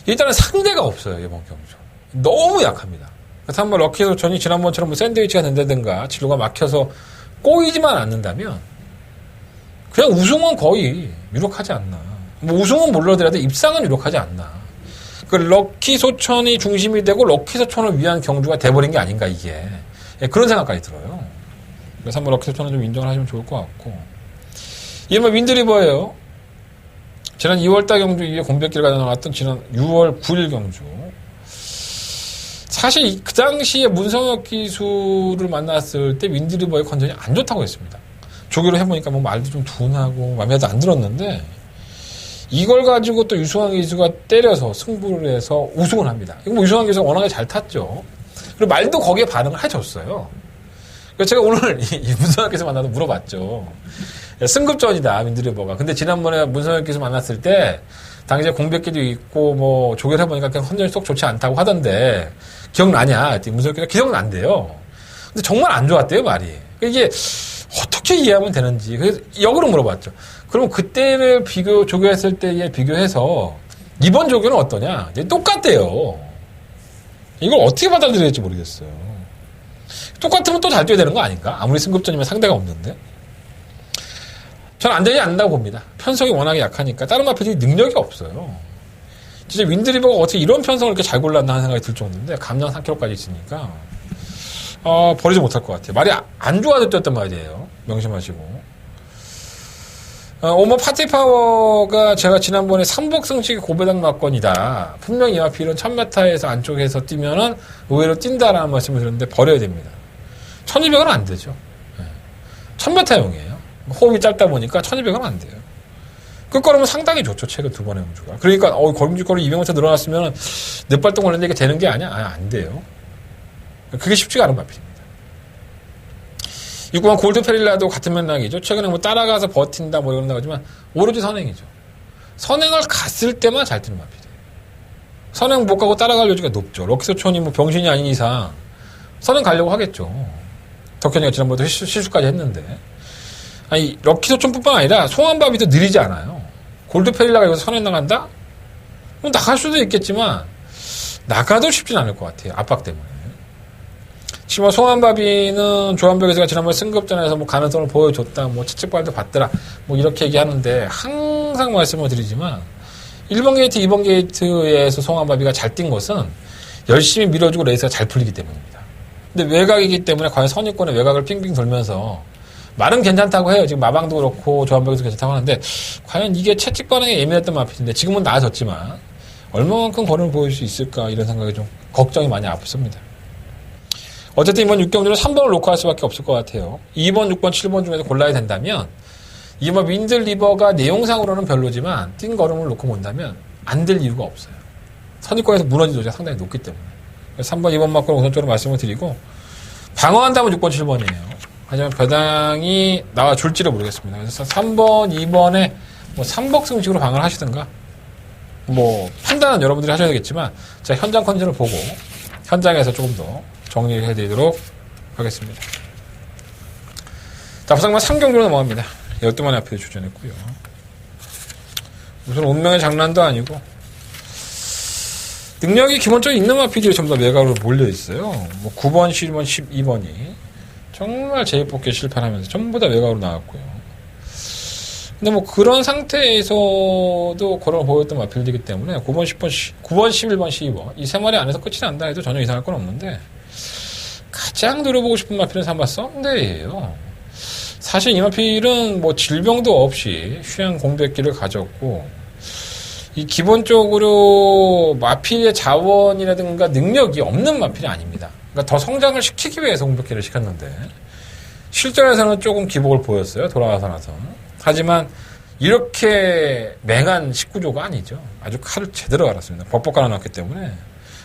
일단은 상대가 없어요. 이번 경주 너무 약합니다. 그래서 한번 럭키 소천이 지난번처럼 뭐 샌드위치가 된다든가 진로가 막혀서 꼬이지만 않는다면 그냥 우승은 거의 유력하지 않나. 뭐 우승은 몰라더라도 입상은 유력하지 않나. 그 럭키 소천이 중심이 되고 럭키 소천을 위한 경주가 돼버린 게 아닌가 이게. 예, 그런 생각까지 들어요. 그래서 한번 럭키 소천은 좀 인정을 하시면 좋을 것 같고. 이른바 윈드리버예요. 지난 2월달 경주 이후에 공백기를 가져 나갔던 지난 6월 9일 경주. 사실 그 당시에 문성혁 기수를 만났을 때 윈드리버의 컨디션이 안 좋다고 했습니다. 조교를 해보니까 뭐 말도 좀 둔하고 마음에도 안 들었는데 이걸 가지고 또 유승환 기수가 때려서 승부를 해서 우승을 합니다. 이거 뭐 유승환 기수가 워낙에 잘 탔죠. 그리고 말도 거기에 반응을 해줬어요. 그래서 제가 오늘 이 문성혁 기수 만나서 물어봤죠. 승급전이다 윈드리버가. 근데 지난번에 문성혁 기수 만났을 때 당시에 공백기도 있고 뭐 조교를 해보니까 그냥 컨디션이 쏙 좋지 않다고 하던데 기억나냐? 문성혁 기수가 기억난대요. 근데 정말 안 좋았대요 말이. 이게 어떻게 이해하면 되는지. 그래서 역으로 물어봤죠. 그럼 그때를 조교했을 때에 비교해서 이번 조교는 어떠냐? 똑같대요. 이걸 어떻게 받아들여야 될지 모르겠어요. 똑같으면 또 잘 뛰어야 되는 거 아닌가? 아무리 승급전이면 상대가 없는데. 전 안 되지 않는다고 봅니다. 편성이 워낙에 약하니까. 다른 마필들이 능력이 없어요. 진짜 윈드리버가 어떻게 이런 편성을 이렇게 잘 골랐나 하는 생각이 들 정도인데 감량 4kg까지 있으니까 버리지 못할 것 같아요. 말이 안 좋아서 뛰었단 말이에요. 명심하시고. 오머 파티파워가 제가 지난번에 삼복 승식이 고배당 막건이다. 분명히 이 마필은 1000m에서 안쪽에서 뛰면은 의외로 뛴다라는 말씀을 드렸는데 버려야 됩니다. 1200은 안 되죠. 1000m용이에요. 호흡이 짧다 보니까 1200은 안 돼요. 끝걸음은 상당히 좋죠. 최근 두 번의 경주가. 그러니까 걸음직거리 200m 늘어났으면 몇 발동 걸렸는데 이게 되는 게 아니야? 안 돼요. 그게 쉽지가 않은 마필입니다. 6번 골드 페릴라도 같은 맥락이죠. 최근에 뭐 따라가서 버틴다 뭐 이런 나오지만 오로지 선행이죠. 선행을 갔을 때만 잘 뛰는 마필이에요. 선행 못 가고 따라갈 여지가 높죠. 럭키소천이 뭐 병신이 아닌 이상 선행 가려고 하겠죠. 덕현이가 지난번에도 실수까지 했는데. 아니 럭키소천뿐만 아니라 송환바비도 느리지 않아요. 골드 페릴라가 여기서 선행 나간다? 그럼 나갈 수도 있겠지만 나가도 쉽진 않을 것 같아요. 압박 때문에. 지금 송환바비는 조한벽에서 지난번에 승급전에서 뭐 가능성을 보여줬다, 뭐 채찍발도 받더라, 뭐 이렇게 얘기하는데 항상 말씀을 드리지만 1번 게이트, 2번 게이트에서 송환바비가 잘 뛴 것은 열심히 밀어주고 레이스가 잘 풀리기 때문입니다. 근데 외곽이기 때문에 과연 선입권의 외곽을 빙빙 돌면서 말은 괜찮다고 해요. 지금 마방도 그렇고 조한벽에서 괜찮다고 하는데 과연 이게 채찍 반응에 예민했던 마필인데 지금은 나아졌지만 얼마만큼 거리를 보여줄 수 있을까 이런 생각이 좀 걱정이 많이 앞섭니다. 어쨌든 이번 6경주는 3번을 놓고 할 수밖에 없을 것 같아요. 2번, 6번, 7번 중에서 골라야 된다면 이번 윈드리버가 내용상으로는 별로지만 뛴 걸음을 놓고 본다면 안 될 이유가 없어요. 선입권에서 무너질 도시가 상당히 높기 때문에. 그래서 3번, 2번 맞고는 우선적으로 말씀을 드리고 방어한다면 6번, 7번이에요. 하지만 배당이 나와줄지를 모르겠습니다. 그래서 3번, 2번에 뭐 3복 승식으로 방어를 하시든가 뭐 판단은 여러분들이 하셔야 되겠지만 제가 현장 컨디션을 보고 현장에서 조금 더 정리를 해드리도록 하겠습니다. 자, 부상만 3경주로 넘어갑니다. 12만의 앞에 주전했고요. 무슨 운명의 장난도 아니고 능력이 기본적으로 있는 마필들이 전부 다 외곽으로 몰려있어요. 뭐 9번, 11번, 12번이 정말 제일 뽑기에 실패하면서 전부 다 외곽으로 나왔고요. 근데 뭐 그런 상태에서도 그런 보였던 마필들이기 때문에 9번, 10번, 9번, 11번, 12번 이 세 마리 안에서 끝이 난다 해도 전혀 이상할 건 없는데 가장 노려보고 싶은 마필은 삼바 썬데이예요. 사실 이 마필은 뭐 질병도 없이 휴양 공백기를 가졌고 이 기본적으로 마필의 자원이라든가 능력이 없는 마필이 아닙니다. 그러니까 더 성장을 시키기 위해서 공백기를 시켰는데 실전에서는 조금 기복을 보였어요. 돌아가서 나서. 하지만 이렇게 맹한 19조가 아니죠. 아주 칼을 제대로 갈았습니다. 벅벅 갈아놨기 때문에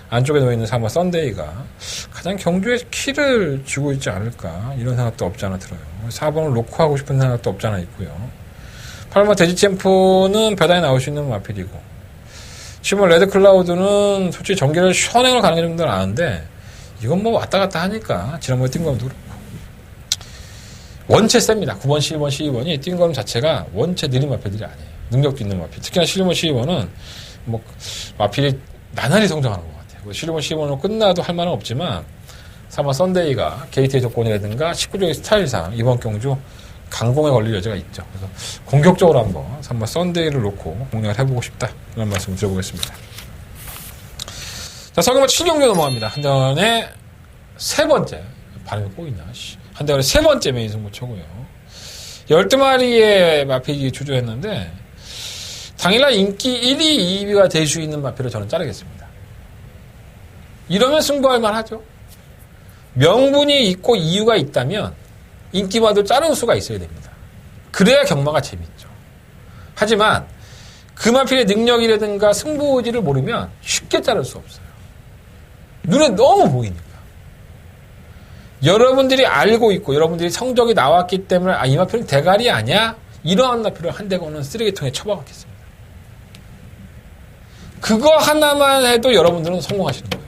안쪽에 놓여있는 사마 썬데이가 가장 경주의 키를 주고 있지 않을까 이런 생각도 없지 않아 들어요. 4번을 놓고 하고 싶은 생각도 없지 않아 있고요. 8번 돼지챔프는 배당에 나올 수 있는 마필이고 10번 레드클라우드는 솔직히 전기를 현행을 가는 게 정도는 아는데 이건 뭐 왔다 갔다 하니까 지난번에 뛴 것도 그렇고 원체 셉니다. 9번, 11번, 12번이 뛴 걸음 자체가 원체 느린 마필들이 아니에요. 능력도 있는 마필. 특히나 11번, 12번은 뭐 마필이 나날이 성장하는 것 같아요. 11번, 12번으로 끝나도 할 말은 없지만 3번 썬데이가 게이트의 조건이라든가 19종의 스타일상 이번 경주 강공에 걸릴 여지가 있죠. 그래서 공격적으로 한번 3번 썬데이를 놓고 공략을 해보고 싶다. 이런 말씀을 드려보겠습니다. 자, 성경만 7경주 넘어갑니다. 한대원의 세 번째. 발음이 꼬이나. 한대원의 세 번째 메인 승부처고요. 12마리의 마필이 주조했는데 당일날 인기 1위, 2위가 될 수 있는 마필을 저는 자르겠습니다. 이러면 승부할 만하죠. 명분이 있고 이유가 있다면 인기마도 자르는 수가 있어야 됩니다. 그래야 경마가 재밌죠. 하지만 그 마필의 능력이라든가 승부 의지를 모르면 쉽게 자를 수 없어요. 눈에 너무 보이니까. 여러분들이 알고 있고 여러분들이 성적이 나왔기 때문에 아, 이 마필은 대가리 아니야? 이러한 마필을 한 대고는 쓰레기통에 처박았겠습니다. 그거 하나만 해도 여러분들은 성공하시는 거예요.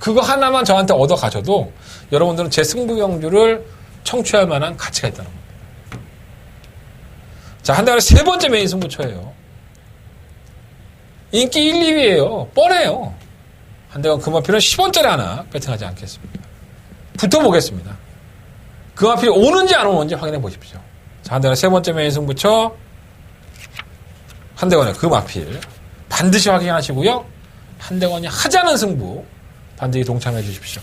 그거 하나만 저한테 얻어 가셔도 여러분들은 제 승부 경주를 청취할 만한 가치가 있다는 겁니다. 자, 한달에 세 번째 메인 승부처예요. 인기 1, 2위예요. 뻔해요. 한대건 그 마필은 10원짜리 하나 배팅하지 않겠습니다. 붙어보겠습니다. 그 마필이 오는지 안 오는지 확인해 보십시오. 자, 한대건의 세 번째 메인 승부처 한대건의 그 마필 반드시 확인하시고요. 한대건이 하자는 승부 반드시 동참해 주십시오.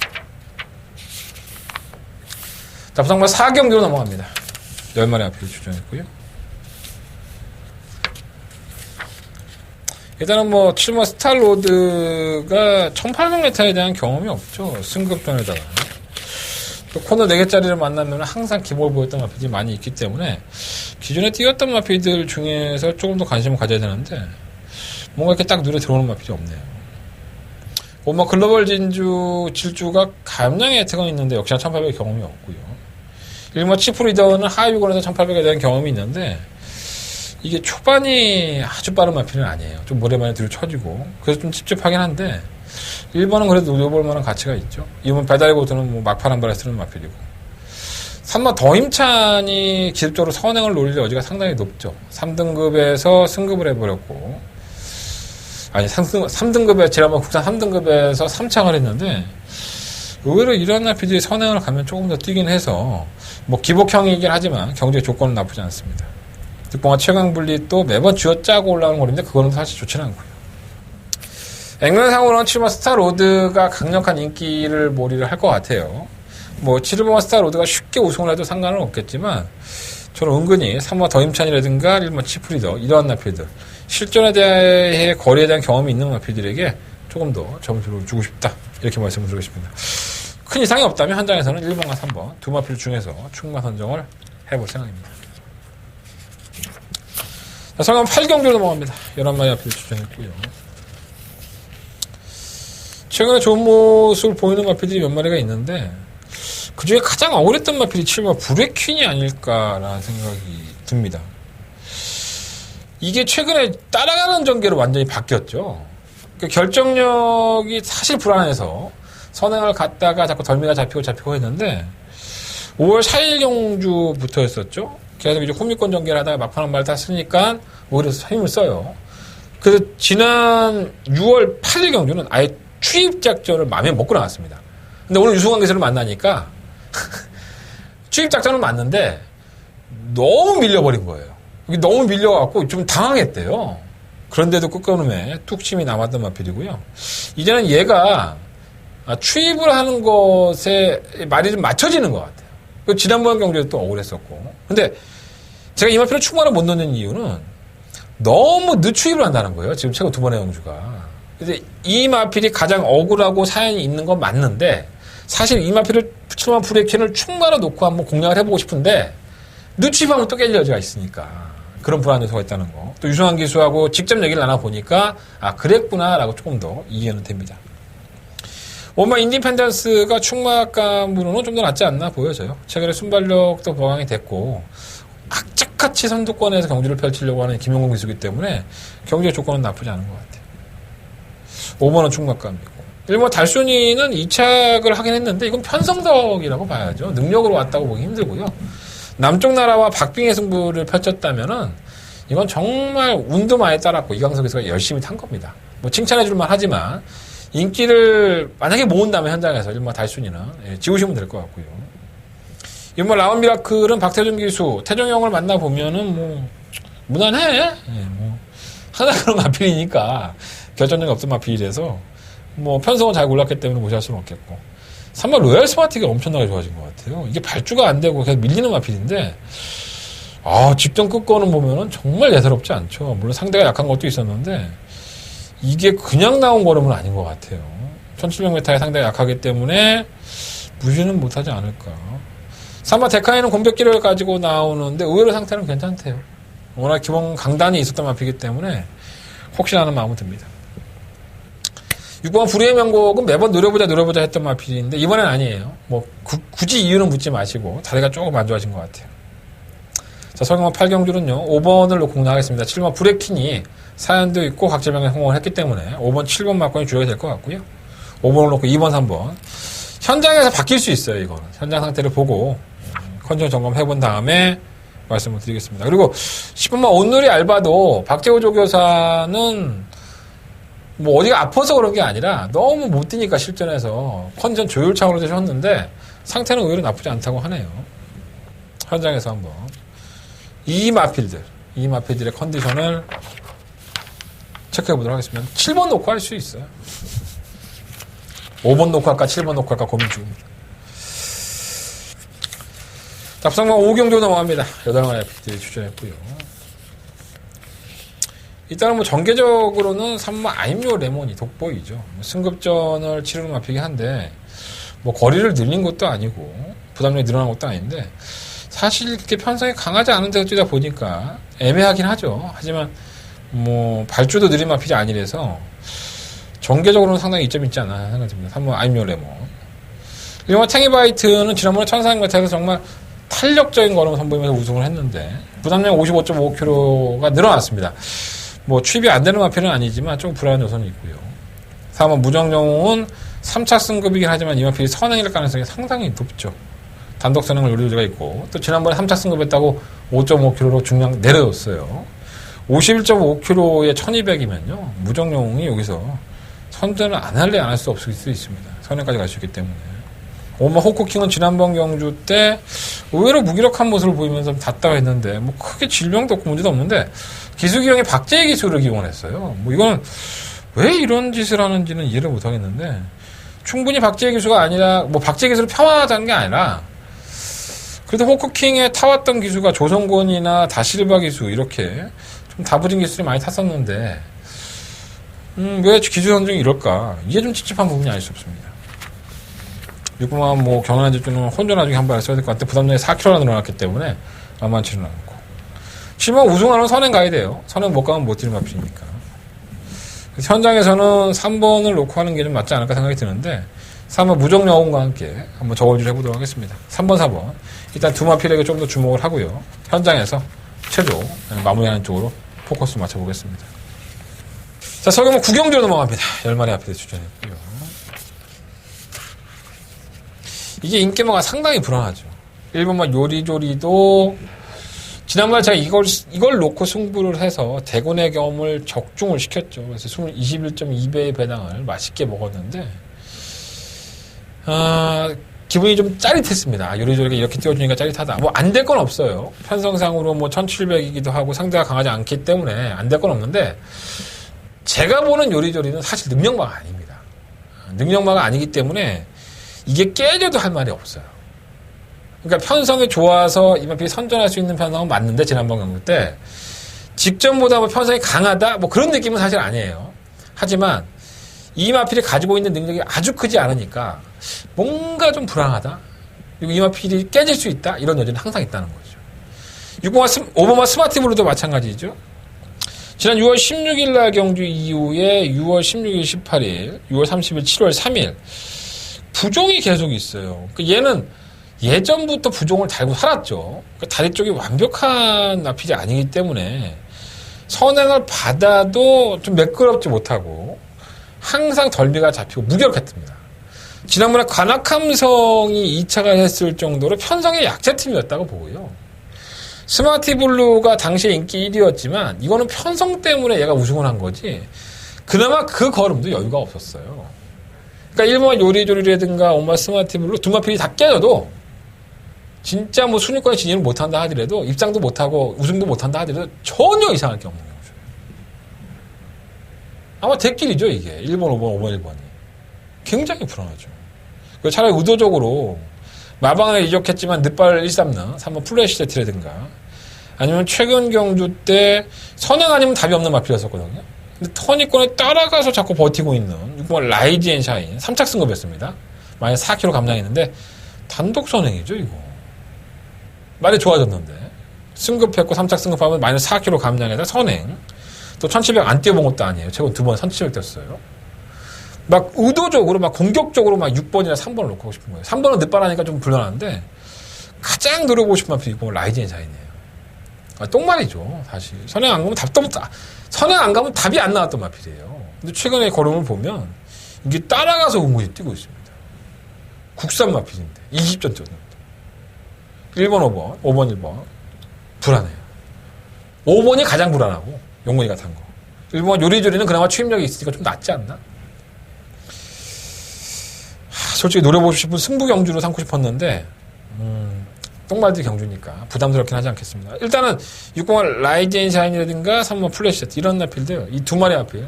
자, 부상마 4경기로 넘어갑니다. 10마리 마필 추정했고요. 일단은 뭐 7번 스타로드가 1800m에 대한 경험이 없죠. 승급전에다가 또 코너 4개짜리를 만나면 항상 기복을 보였던 마필들이 많이 있기 때문에 기존에 뛰었던 마필들 중에서 조금 더 관심을 가져야 되는데 뭔가 이렇게 딱 눈에 들어오는 마필이 없네요. 뭐 글로벌 진주 질주가 감량의 혜택은 있는데 역시나 1800 경험이 없고요. 1번 치프리더는 하위권에서 1800에 대한 경험이 있는데 이게 초반이 아주 빠른 마필은 아니에요. 좀 오랜만에 뒤로 쳐지고 그래서 좀 찝찝하긴 한데 1번은 그래도 노려볼 만한 가치가 있죠. 2번 배달고드는 뭐 막판 한 발에 쓰는 마필이고 3번 더 힘찬이 기습적으로 선행을 노릴 여지가 상당히 높죠. 3등급에서 승급을 해버렸고 아니 3등급에 지난번 국산 3등급에서 3창을 했는데 의외로 이런 마필들이 선행을 가면 조금 더 뛰긴 해서 뭐 기복형이긴 하지만 경제 조건은 나쁘지 않습니다. 득봉화 최강분리 또 매번 쥐어짜고 올라오는 거리인데 그거는 사실 좋지는 않고요. 액면상으로는 7번 스타로드가 강력한 인기를 몰이를 할 것 같아요. 뭐 7번 스타로드가 쉽게 우승을 해도 상관은 없겠지만 저는 은근히 3번 더 힘찬이라든가 1번 치프리더 이러한 마필들 실전에 대해 거리에 대한 경험이 있는 마필들에게 조금 더 점수를 주고 싶다 이렇게 말씀을 드리겠습니다. 큰 이상이 없다면 한 장에서는 1번과 3번 두 마필 중에서 충마 선정을 해볼 생각입니다. 자, 성남 8경주로 넘어갑니다. 11마리 마필 추천했고요. 최근에 좋은 모습을 보이는 마필들이 몇 마리가 있는데 그 중에 가장 억울했던 마필이 7번 불의 퀸이 아닐까라는 생각이 듭니다. 이게 최근에 따라가는 전개로 완전히 바뀌었죠. 그 결정력이 사실 불안해서 선행을 갔다가 자꾸 덜미가 잡히고 했는데 5월 4일 경주부터 했었죠. 계속 이제 홈리권 전개를 하다가 막판 한 발 탔으니까 오히려 힘을 써요. 그래서 지난 6월 8일 경주는 아예 추입 작전을 마음에 먹고 나왔습니다. 근데 오늘 유승환 기사를 만나니까 추입 작전은 맞는데 너무 밀려버린 거예요. 너무 밀려갖고 좀 당황했대요. 그런데도 끝걸음에 툭심이 남았던 마필이고요. 이제는 얘가 추입을 하는 것에 말이 좀 맞춰지는 것 같아요. 지난번 경주에도 또 억울했었고. 근데 제가 이 마필을 충만을 못 넣는 이유는 너무 늦추입을 한다는 거예요. 지금 최고 두 번의 경주가. 근데 이 마필이 가장 억울하고 사연이 있는 건 맞는데 사실 이 마필을 7번 프레켄을 충만을 놓고 한번 공략을 해보고 싶은데 늦추입하면 또 깰 여지가 있으니까 그런 불안 요소가 있다는 거. 또 유승환 기수하고 직접 얘기를 나눠보니까 아 그랬구나라고 조금 더 이해는 됩니다. 오마 인디펜던스가 충마감으로는 좀 더 낫지 않나 보여져요. 최근에 순발력도 보강이 됐고 악착같이 선두권에서 경주를 펼치려고 하는 김용공 기수이기 때문에 경주의 조건은 나쁘지 않은 것 같아요. 5번은 충마감이고 1번 달순이는 2착을 하긴 했는데 이건 편성덕이라고 봐야죠. 능력으로 왔다고 보기 힘들고요. 남쪽 나라와 박빙의 승부를 펼쳤다면은 이건 정말 운도 많이 따랐고 이강석 기수가 열심히 탄 겁니다. 뭐 칭찬해줄만 하지만 인기를 만약에 모은다면 현장에서 일반 달순이는 지우시면 될 것 같고요. 이번 라운 미라클은 박태준 기수, 태종형을 만나보면은 뭐 무난해. 뭐 항상 그런 마필이니까 결정력이 없던 마필이라서 뭐 편성은 잘 골랐기 때문에 무시할 수는 없겠고 3번 로얄 스마트가 엄청나게 좋아진 것 같아요. 이게 발주가 안 되고 계속 밀리는 마필인데 직전 끝거는 보면은 정말 예사롭지 않죠. 물론 상대가 약한 것도 있었는데 이게 그냥 나온 걸음은 아닌 것 같아요. 1700m의 상대가 약하기 때문에 무시는 못하지 않을까. 3번 데카에는 공격기를 가지고 나오는데 의외로 상태는 괜찮대요. 워낙 기본 강단이 있었던 마피기 때문에 혹시나 하는 마음은 듭니다. 6번 불의의 명곡은 매번 노려보자 했던 마필인데 이번엔 아니에요. 뭐 굳이 이유는 묻지 마시고 다리가 조금 안 좋아진 것 같아요. 자, 설경원 8경주는요. 5번을 놓고 공략하겠습니다. 7번 브레킨이 사연도 있고 각질병에 성공을 했기 때문에 5번, 7번 막권이 주력이 될 것 같고요. 5번을 놓고 2번, 3번. 현장에서 바뀔 수 있어요, 이거는. 현장 상태를 보고 컨디션 점검해본 다음에 말씀을 드리겠습니다. 그리고 10번만 온누리 알바도 박재호 조교사는 뭐 어디가 아파서 그런 게 아니라 너무 못 뛰니까 실전에서 컨디션 조율 차원으로 되셨는데 상태는 의외로 나쁘지 않다고 하네요. 현장에서 한번 이 마필들의 컨디션을 체크해 보도록 하겠습니다. 7번 놓고 할 수 있어요. 5번 놓고 할까 7번 놓고 할까 고민 중입니다. 답상만 5경주 넘어갑니다. 8마리 마필들이 출전했고요. 일단은 뭐 전개적으로는 3번 아임요 레몬이 돋보이죠. 승급전을 치르는 마필이긴 한데 뭐 거리를 늘린 것도 아니고 부담력이 늘어난 것도 아닌데 사실 이렇게 편성이 강하지 않은 데서 뛰다 보니까 애매하긴 하죠. 하지만 뭐 발주도 느린 마필이 아니라서 전개적으로는 상당히 이점이 있지 않나 생각이 듭니다. 3번 아임요 레몬. 그리고 탱이바이트는 지난번에 1400m에서 정말 탄력적인 걸음을 선보이면서 우승을 했는데 부담력 55.5kg가 늘어났습니다. 뭐 취입이 안 되는 마필은 아니지만 좀 불안한 요소는 있고요. 4번 무정영웅은 3차 승급이긴 하지만 이 마필이 선행일 가능성이 상당히 높죠. 단독 선행을 노릴 여지가 있고 또 지난번에 3차 승급했다고 5.5kg로 중량 내려줬어요. 51.5kg에 1200이면요. 무정영웅이 여기서 선전을 안 할래 안 할 수 없을 수 있습니다. 선행까지 갈 수 있기 때문에. 오마 호크킹은 지난번 경주 때 의외로 무기력한 모습을 보이면서 닿다가 했는데 뭐 크게 질병도 없고 문제도 없는데 기수기형이 박재희 기수를 기원했어요. 뭐 이건 왜 이런 짓을 하는지는 이해를 못 하겠는데 충분히 박재희 기수가 아니라 뭐 박재희 기수를 폄하하자는 게 아니라 그래도 호크킹에 타왔던 기수가 조성권이나 다실바 기수 이렇게 좀 다부진 기수들이 많이 탔었는데 왜 기수 선정이 이럴까 이게 좀 찝찝한 부분이 아닐 수 없습니다. 6번만 뭐 경연한 집주는 혼전 나중에 한 발 써야 될 것 같은데 부담력이 4kg나 늘어났기 때문에 만만치는 않고 7번 우승하는 선행 가야 돼요. 선행 못 가면 못 뛰는 마필이니까. 현장에서는 3번을 놓고 하는 게 좀 맞지 않을까 생각이 드는데 3번 무정영웅과 함께 한번 저울질 해보도록 하겠습니다. 3번, 4번 일단 두 마필에게 좀 더 주목을 하고요. 현장에서 최종 마무리하는 쪽으로 포커스 맞춰보겠습니다. 자, 설경은 9경주로 넘어갑니다. 10마리 앞에 출전했고요. 이게 인기모가 상당히 불안하죠. 1번만 요리조리도 지난번에 제가 이걸 놓고 승부를 해서 대군의 겸을 적중을 시켰죠. 그래서 21.2배의 배당을 맛있게 먹었는데 기분이 좀 짜릿했습니다. 요리조리가 이렇게 띄워주니까 짜릿하다. 뭐 안 될 건 없어요. 편성상으로 뭐 1700이기도 하고 상대가 강하지 않기 때문에 안 될 건 없는데 제가 보는 요리조리는 사실 능력마가 아닙니다. 능력마가 아니기 때문에 이게 깨져도 할 말이 없어요. 그러니까 편성이 좋아서 이 마필이 선전할 수 있는 편성은 맞는데 지난번 경기 때 직전보다 뭐 편성이 강하다 뭐 그런 느낌은 사실 아니에요. 하지만 이 마필이 가지고 있는 능력이 아주 크지 않으니까 뭔가 좀 불안하다. 그리고 이 마필이 깨질 수 있다. 이런 여지는 항상 있다는 거죠. 5번마 스마트블루도 마찬가지죠. 지난 6월 16일 날 경주 이후에 6월 16일, 18일, 6월 30일, 7월 3일 부종이 계속 있어요. 얘는 예전부터 부종을 달고 살았죠. 다리 쪽이 완벽한 나필이 아니기 때문에 선행을 받아도 좀 매끄럽지 못하고 항상 덜미가 잡히고 무기력했습니다. 지난번에 관악함성이 2차가 했을 정도로 편성의 약체팀이었다고 보고요. 스마티블루가 당시에 인기 1위였지만 이거는 편성 때문에 얘가 우승을 한 거지. 그나마 그 걸음도 여유가 없었어요. 그러니까 1번 요리조리라든가 엄마 스마티블루 두 마필이 다 깨져도 진짜 뭐 순위권에 진입을 못한다 하더라도 입상도 못하고 우승도 못한다 하더라도 전혀 이상할 게 없는 거죠. 아마 대길이죠 이게. 1번, 5번, 5번, 1번이. 굉장히 불안하죠. 차라리 의도적으로 마방을 이적했지만 늦발 1-3나 3번 플래시 세트라든가 아니면 최근 경주 때 선행 아니면 답이 없는 마필이었었거든요. 근데 턴이권에 따라가서 자꾸 버티고 있는 6번 라이지 앤 샤인 3착 승급했습니다. 마이너스 4kg 감량했는데 단독 선행이죠 이거. 말이 좋아졌는데 승급했고 3착 승급하면 마이너스 4kg 감량에다 선행 또 1700 안 뛰어본 것도 아니에요. 최근 2번 1700 뛰었어요. 막 의도적으로 막 공격적으로 막 6번이나 3번을 놓고 싶은 거예요. 3번은 늦발하니까 좀 불안한데 가장 노려보고 싶은 마필이 6번 라이지 앤 샤인이에요. 똥말이죠 사실. 선행 안 가면 답도 없다. 선행 안 가면 답이 안 나왔던 마필이에요. 근데 최근에 걸음을 보면 이게 따라가서 은근히 뛰고 있습니다. 국산 마필인데 20전 뛰었는데 1번 5번 5번 1번 불안해요. 5번이 가장 불안하고 용문이가 탄 거. 1번 요리조리는 그나마 추임력이 있으니까 좀 낫지 않나? 솔직히 노려보고 싶은 승부 경주로 삼고 싶었는데 똥말들 경주니까 부담스럽긴 하지 않겠습니다. 일단은 601 라이즈 앤 샤인이라든가 3번 플래시 세트 이런 나필들 이 두 마리 앞에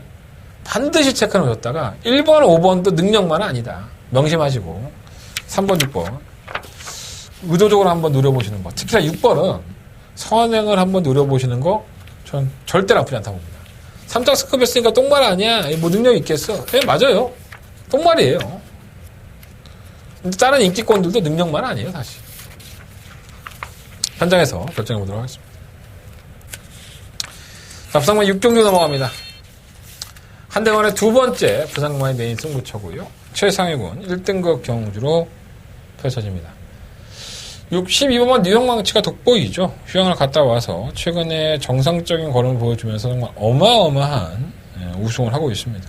반드시 체크해 놓으셨다가 1번, 5번도 능력만은 아니다. 명심하시고 3번, 6번 의도적으로 한번 노려보시는 거. 특히나 6번은 선행을 한번 노려보시는 거 전 절대 나쁘지 않다고 봅니다. 3장 스컵 했으니까 똥말 아니야. 뭐 능력 있겠어. 네, 맞아요. 똥말이에요. 근데 다른 인기권들도 능력만 아니에요 사실. 현장에서 결정해 보도록 하겠습니다. 자, 부상만 6종류 넘어갑니다. 한대관의 두 번째 부상만의 메인 승부처고요. 최상위군 1등급 경주로 펼쳐집니다. 62번만 뉴욕망치가 돋보이죠. 휴양을 갔다 와서 최근에 정상적인 걸음을 보여주면서 정말 어마어마한 우승을 하고 있습니다.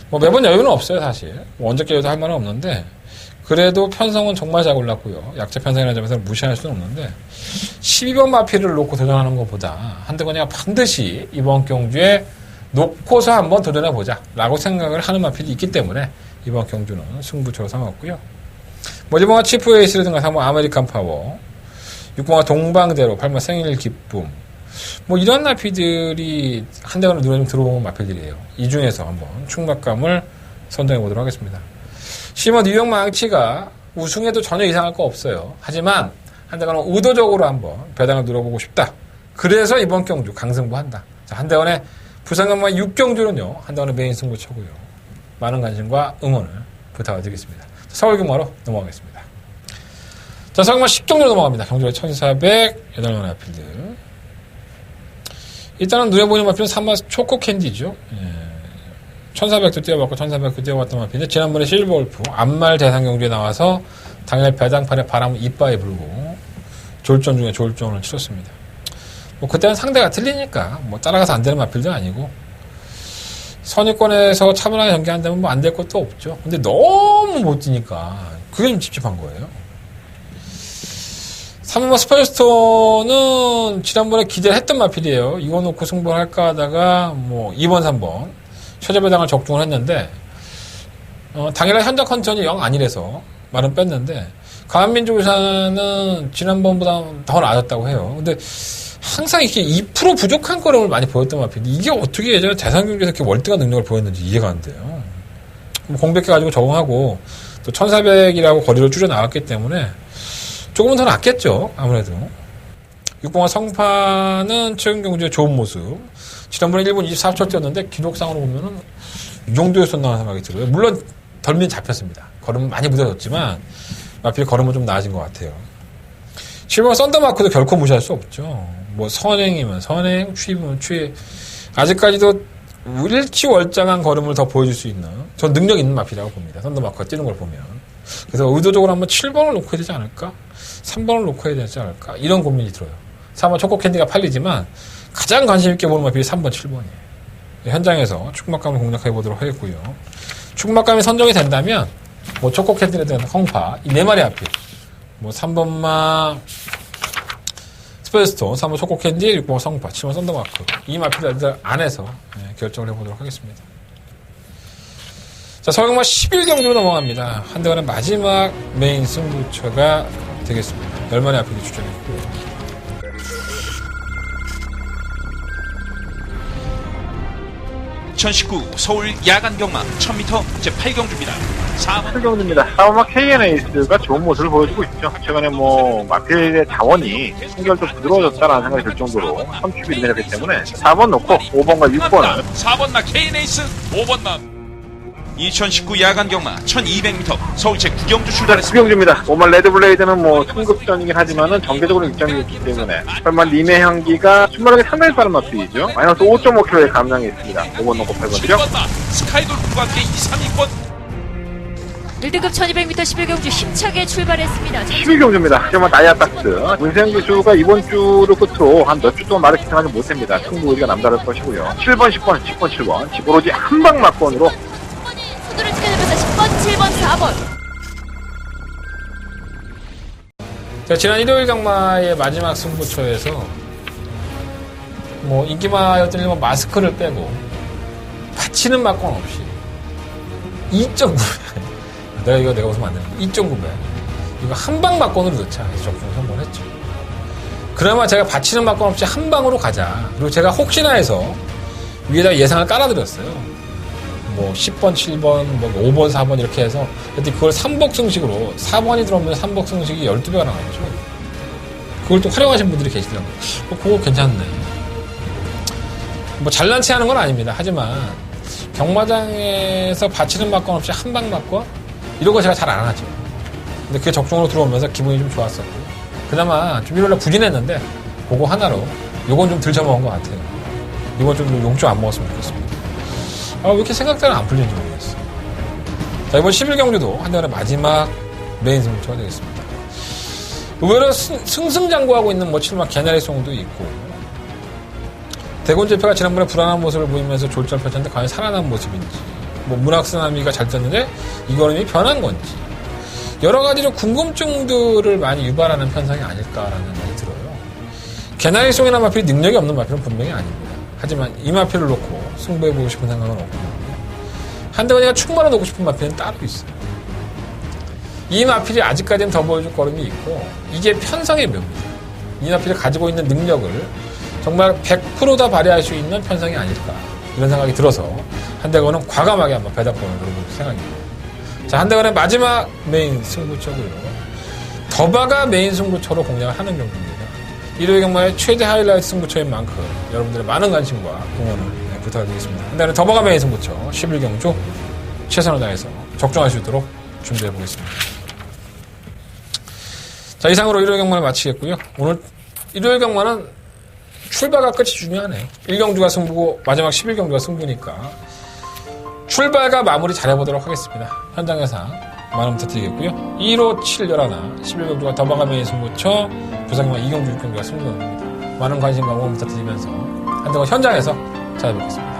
뭐 매번 여유는 없어요 사실. 원적 계획도 할 말은 없는데 그래도 편성은 정말 잘 골랐고요. 약자 편성이라는 점에서 무시할 수는 없는데 12번 마필을 놓고 도전하는 것보다 한대건이가 반드시 이번 경주에 놓고서 한번 도전해보자 라고 생각을 하는 마필이 있기 때문에 이번 경주는 승부처로 삼았고요. 뭐 1번가 치프 에이스라든가 3번 아메리칸 파워 6번가 동방대로 8번 생일 기쁨 뭐 이런 마필들이 한대건을 눈에 좀 들어오는 마필들이에요. 이 중에서 한번 충막감을 선정해보도록 하겠습니다. 10번 뉴욕 망치가 우승해도 전혀 이상할 거 없어요. 하지만 한대건은 의도적으로 한번 배당을 누려보고 싶다. 그래서 이번 경주 강승부한다. 자, 한대건의 부산간만 6경주는요. 한대건의 메인 승부처고요. 많은 관심과 응원을 부탁드리겠습니다. 서울경마로 넘어가겠습니다. 자, 서울경마 10경주로 넘어갑니다. 경주가 1408만의 마필들. 일단은 누려보는 마필은 3번 초코캔디죠. 1400도 뛰어봤고 1400도 뛰어봤던 마필인데 지난번에 실버울프 암말 대상 경주에 나와서 당일 배당판에 바람을 이빠이 불고 졸전 중에 졸전을 치렀습니다. 뭐 그때는 상대가 틀리니까 뭐 따라가서 안 되는 마필도 아니고 선의권에서 차분하게 전개한다면 뭐 안 될 것도 없죠. 근데 너무 못 뛰니까 그게 좀 찝찝한 거예요. 3번 스파이스톤은 지난번에 기대를 했던 마필이에요. 이거 놓고 승부를 할까 하다가 뭐 2번, 3번 최저배당을 적중을 했는데 당일날 현장 컨디션이 영 아니래서 말은 뺐는데 강한민족의사는 지난번보다 더 나아졌다고 해요. 근데 항상 이렇게 2% 부족한 걸음을 많이 보였던 마필인데 이게 어떻게 예전에 대상경기에서 이렇게 월등한 능력을 보였는지 이해가 안 돼요. 공백해가지고 적응하고 또 1400이라고 거리를 줄여 나갔기 때문에 조금은 더 낫겠죠. 아무래도 6번화 성파는 최근 경주에 좋은 모습. 지난번에 1분 24초 뛰었는데 기록상으로 보면은 이 정도였었나 생각이 들어요. 물론 덜미는 잡혔습니다. 걸음은 많이 무뎌졌지만 마필 걸음은 좀 나아진 것 같아요. 7번 썬더마크도 결코 무시할 수 없죠. 뭐 선행이면 선행, 취입이면 취입. 아직까지도 일치월장한 걸음을 더 보여줄 수 있는 전 능력 있는 마필이라고 봅니다. 썬더마크가 뛰는 걸 보면. 그래서 의도적으로 한번 7번을 놓고 해야 되지 않을까? 3번을 놓고 해야 되지 않을까? 이런 고민이 들어요. 3번 초코캔디가 팔리지만 가장 관심 있게 보는 마필이 3번, 7번이에요. 현장에서 축막감을 공략해 보도록 하겠고요. 축막감이 선정이 된다면 뭐 초코캔디라든 헝파 이 네 마리 앞에 뭐 3번마 스페이스톤, 3번 초코캔디, 6번 성파, 7번 썬더마크. 이 마필들 안에서 결정을 해보도록 하겠습니다. 자, 서울경마 11경주로 넘어갑니다. 한대관의 마지막 메인 승부처가 되겠습니다. 10만의 앞에게 추천했고요. 2019 서울 야간 경마 1000m 제8경주입니다. 4번 7경주입니다. 사우마 KN에이스가 좋은 모습을 보여주고 있죠. 최근에 뭐 마필의 자원이 한결 좀 부드러워졌다라는 생각이 들 정도로 선축이 되었기 때문에 4번 놓고 5번과 6번을 4번 나 KN에이스 5번 나 2019 야간 경마 1200m 서울 제9경주 출발했습니다. 9경주입니다. 오만 레드블레이드는 뭐 승급전이긴 하지만은 정계적으로 입장이 있기 때문에 설마 님의 향기가 출발하기 상당히 빠른 마필이죠. 마이너스 5.5kg의 감량이 있습니다. 5번 놓고 8번이죠. 7번 나 스카이돌프와 함께 2, 3위권 1등급 1200m 11경주 힘차게 출발했습니다. 11경주입니다. 정말 다이아박스. 문세영 기수가 이번 주를 끝으로 한 몇 주 동안 말을 기상하지 못합니다. 승부 의지가 남다를 것이고요. 7번, 10번, 10번, 7번. 집오로지 한방 막권으로 선두를 지켜내면서 10번, 7번, 4번. 자, 지난 일요일 경마의 마지막 승부처에서 뭐 인기마였던 일본 마스크를 빼고 받치는 막권 없이 2.9배 내가 웃으면 안 되는 2.9배 이거 한방 막권으로 넣자 해서 적중을 선보를 했죠. 그나마 제가 받치는 막권 없이 한방으로 가자. 그리고 제가 혹시나 해서 위에다가 예상을 깔아드렸어요. 뭐 10번, 7번, 뭐 5번, 4번 이렇게 해서 근데 그걸 3복승식으로 4번이 들어오면 3복승식이 12배가 나왔죠. 그걸 또 활용하신 분들이 계시더라고요. 그거 괜찮네. 뭐 잘난 체 하는 건 아닙니다. 하지만 경마장에서 받치는 막권 없이 한방 막권 이런 거 제가 잘 안 하죠. 근데 그게 적중으로 들어오면서 기분이 좀 좋았었고 그나마 좀 일요일날 부진했는데 그거 하나로 요건 좀 덜 처먹은 것 같아요. 이건 좀 용쪽 안 먹었으면 좋겠습니다. 왜 이렇게 생각대로 안 풀리는지 모르겠어. 자, 이번 11경주도 한대관의 마지막 메인 승부처가 되겠습니다. 의외로 승승장구하고 있는 뭐 7막 개나리송도 있고 대곤제표가 지난번에 불안한 모습을 보이면서 졸전을 펼쳤는데 과연 살아난 모습인지 뭐 문학쓰나미가 잘 떴는데 이 걸음이 변한 건지 여러 가지로 궁금증들을 많이 유발하는 편성이 아닐까라는 생각이 들어요. 개나리송이나 마필이 능력이 없는 마필은 분명히 아닙니다. 하지만 이 마필을 놓고 승부해보고 싶은 생각은 없고 한대관이가 충만을 놓고 싶은 마필은 따로 있어요. 이 마필이 아직까지는 더 보여줄 걸음이 있고 이게 편성의 묘입니다. 이 마필이 가지고 있는 능력을 정말 100% 다 발휘할 수 있는 편성이 아닐까 이런 생각이 들어서 한대관은 과감하게 한번 배당권을 노려볼 생각입니다. 자, 한대관의 마지막 메인 승부처고요. 더바가 메인 승부처로 공략을 하는 경기입니다. 일요일 경마의 최대 하이라이트 승부처인 만큼 여러분들의 많은 관심과 응원을 부탁드리겠습니다. 한대관의 더바가 메인 승부처 11경주 최선을 다해서 적중할 수 있도록 준비해 보겠습니다. 자, 이상으로 일요일 경마를 마치겠고요. 오늘 일요일 경마는 출발과 끝이 중요하네요. 1경주가 승부고 마지막 11경주가 승부니까 출발과 마무리 잘해보도록 하겠습니다. 현장 예상 많은 부탁드리겠고요. 1호 7 11 11경주가 더바가 메인 승부처 부상경마 2경주 6경주가 승부입니다. 많은 관심과 응원 부탁드리면서 한동안 현장에서 찾아뵙겠습니다.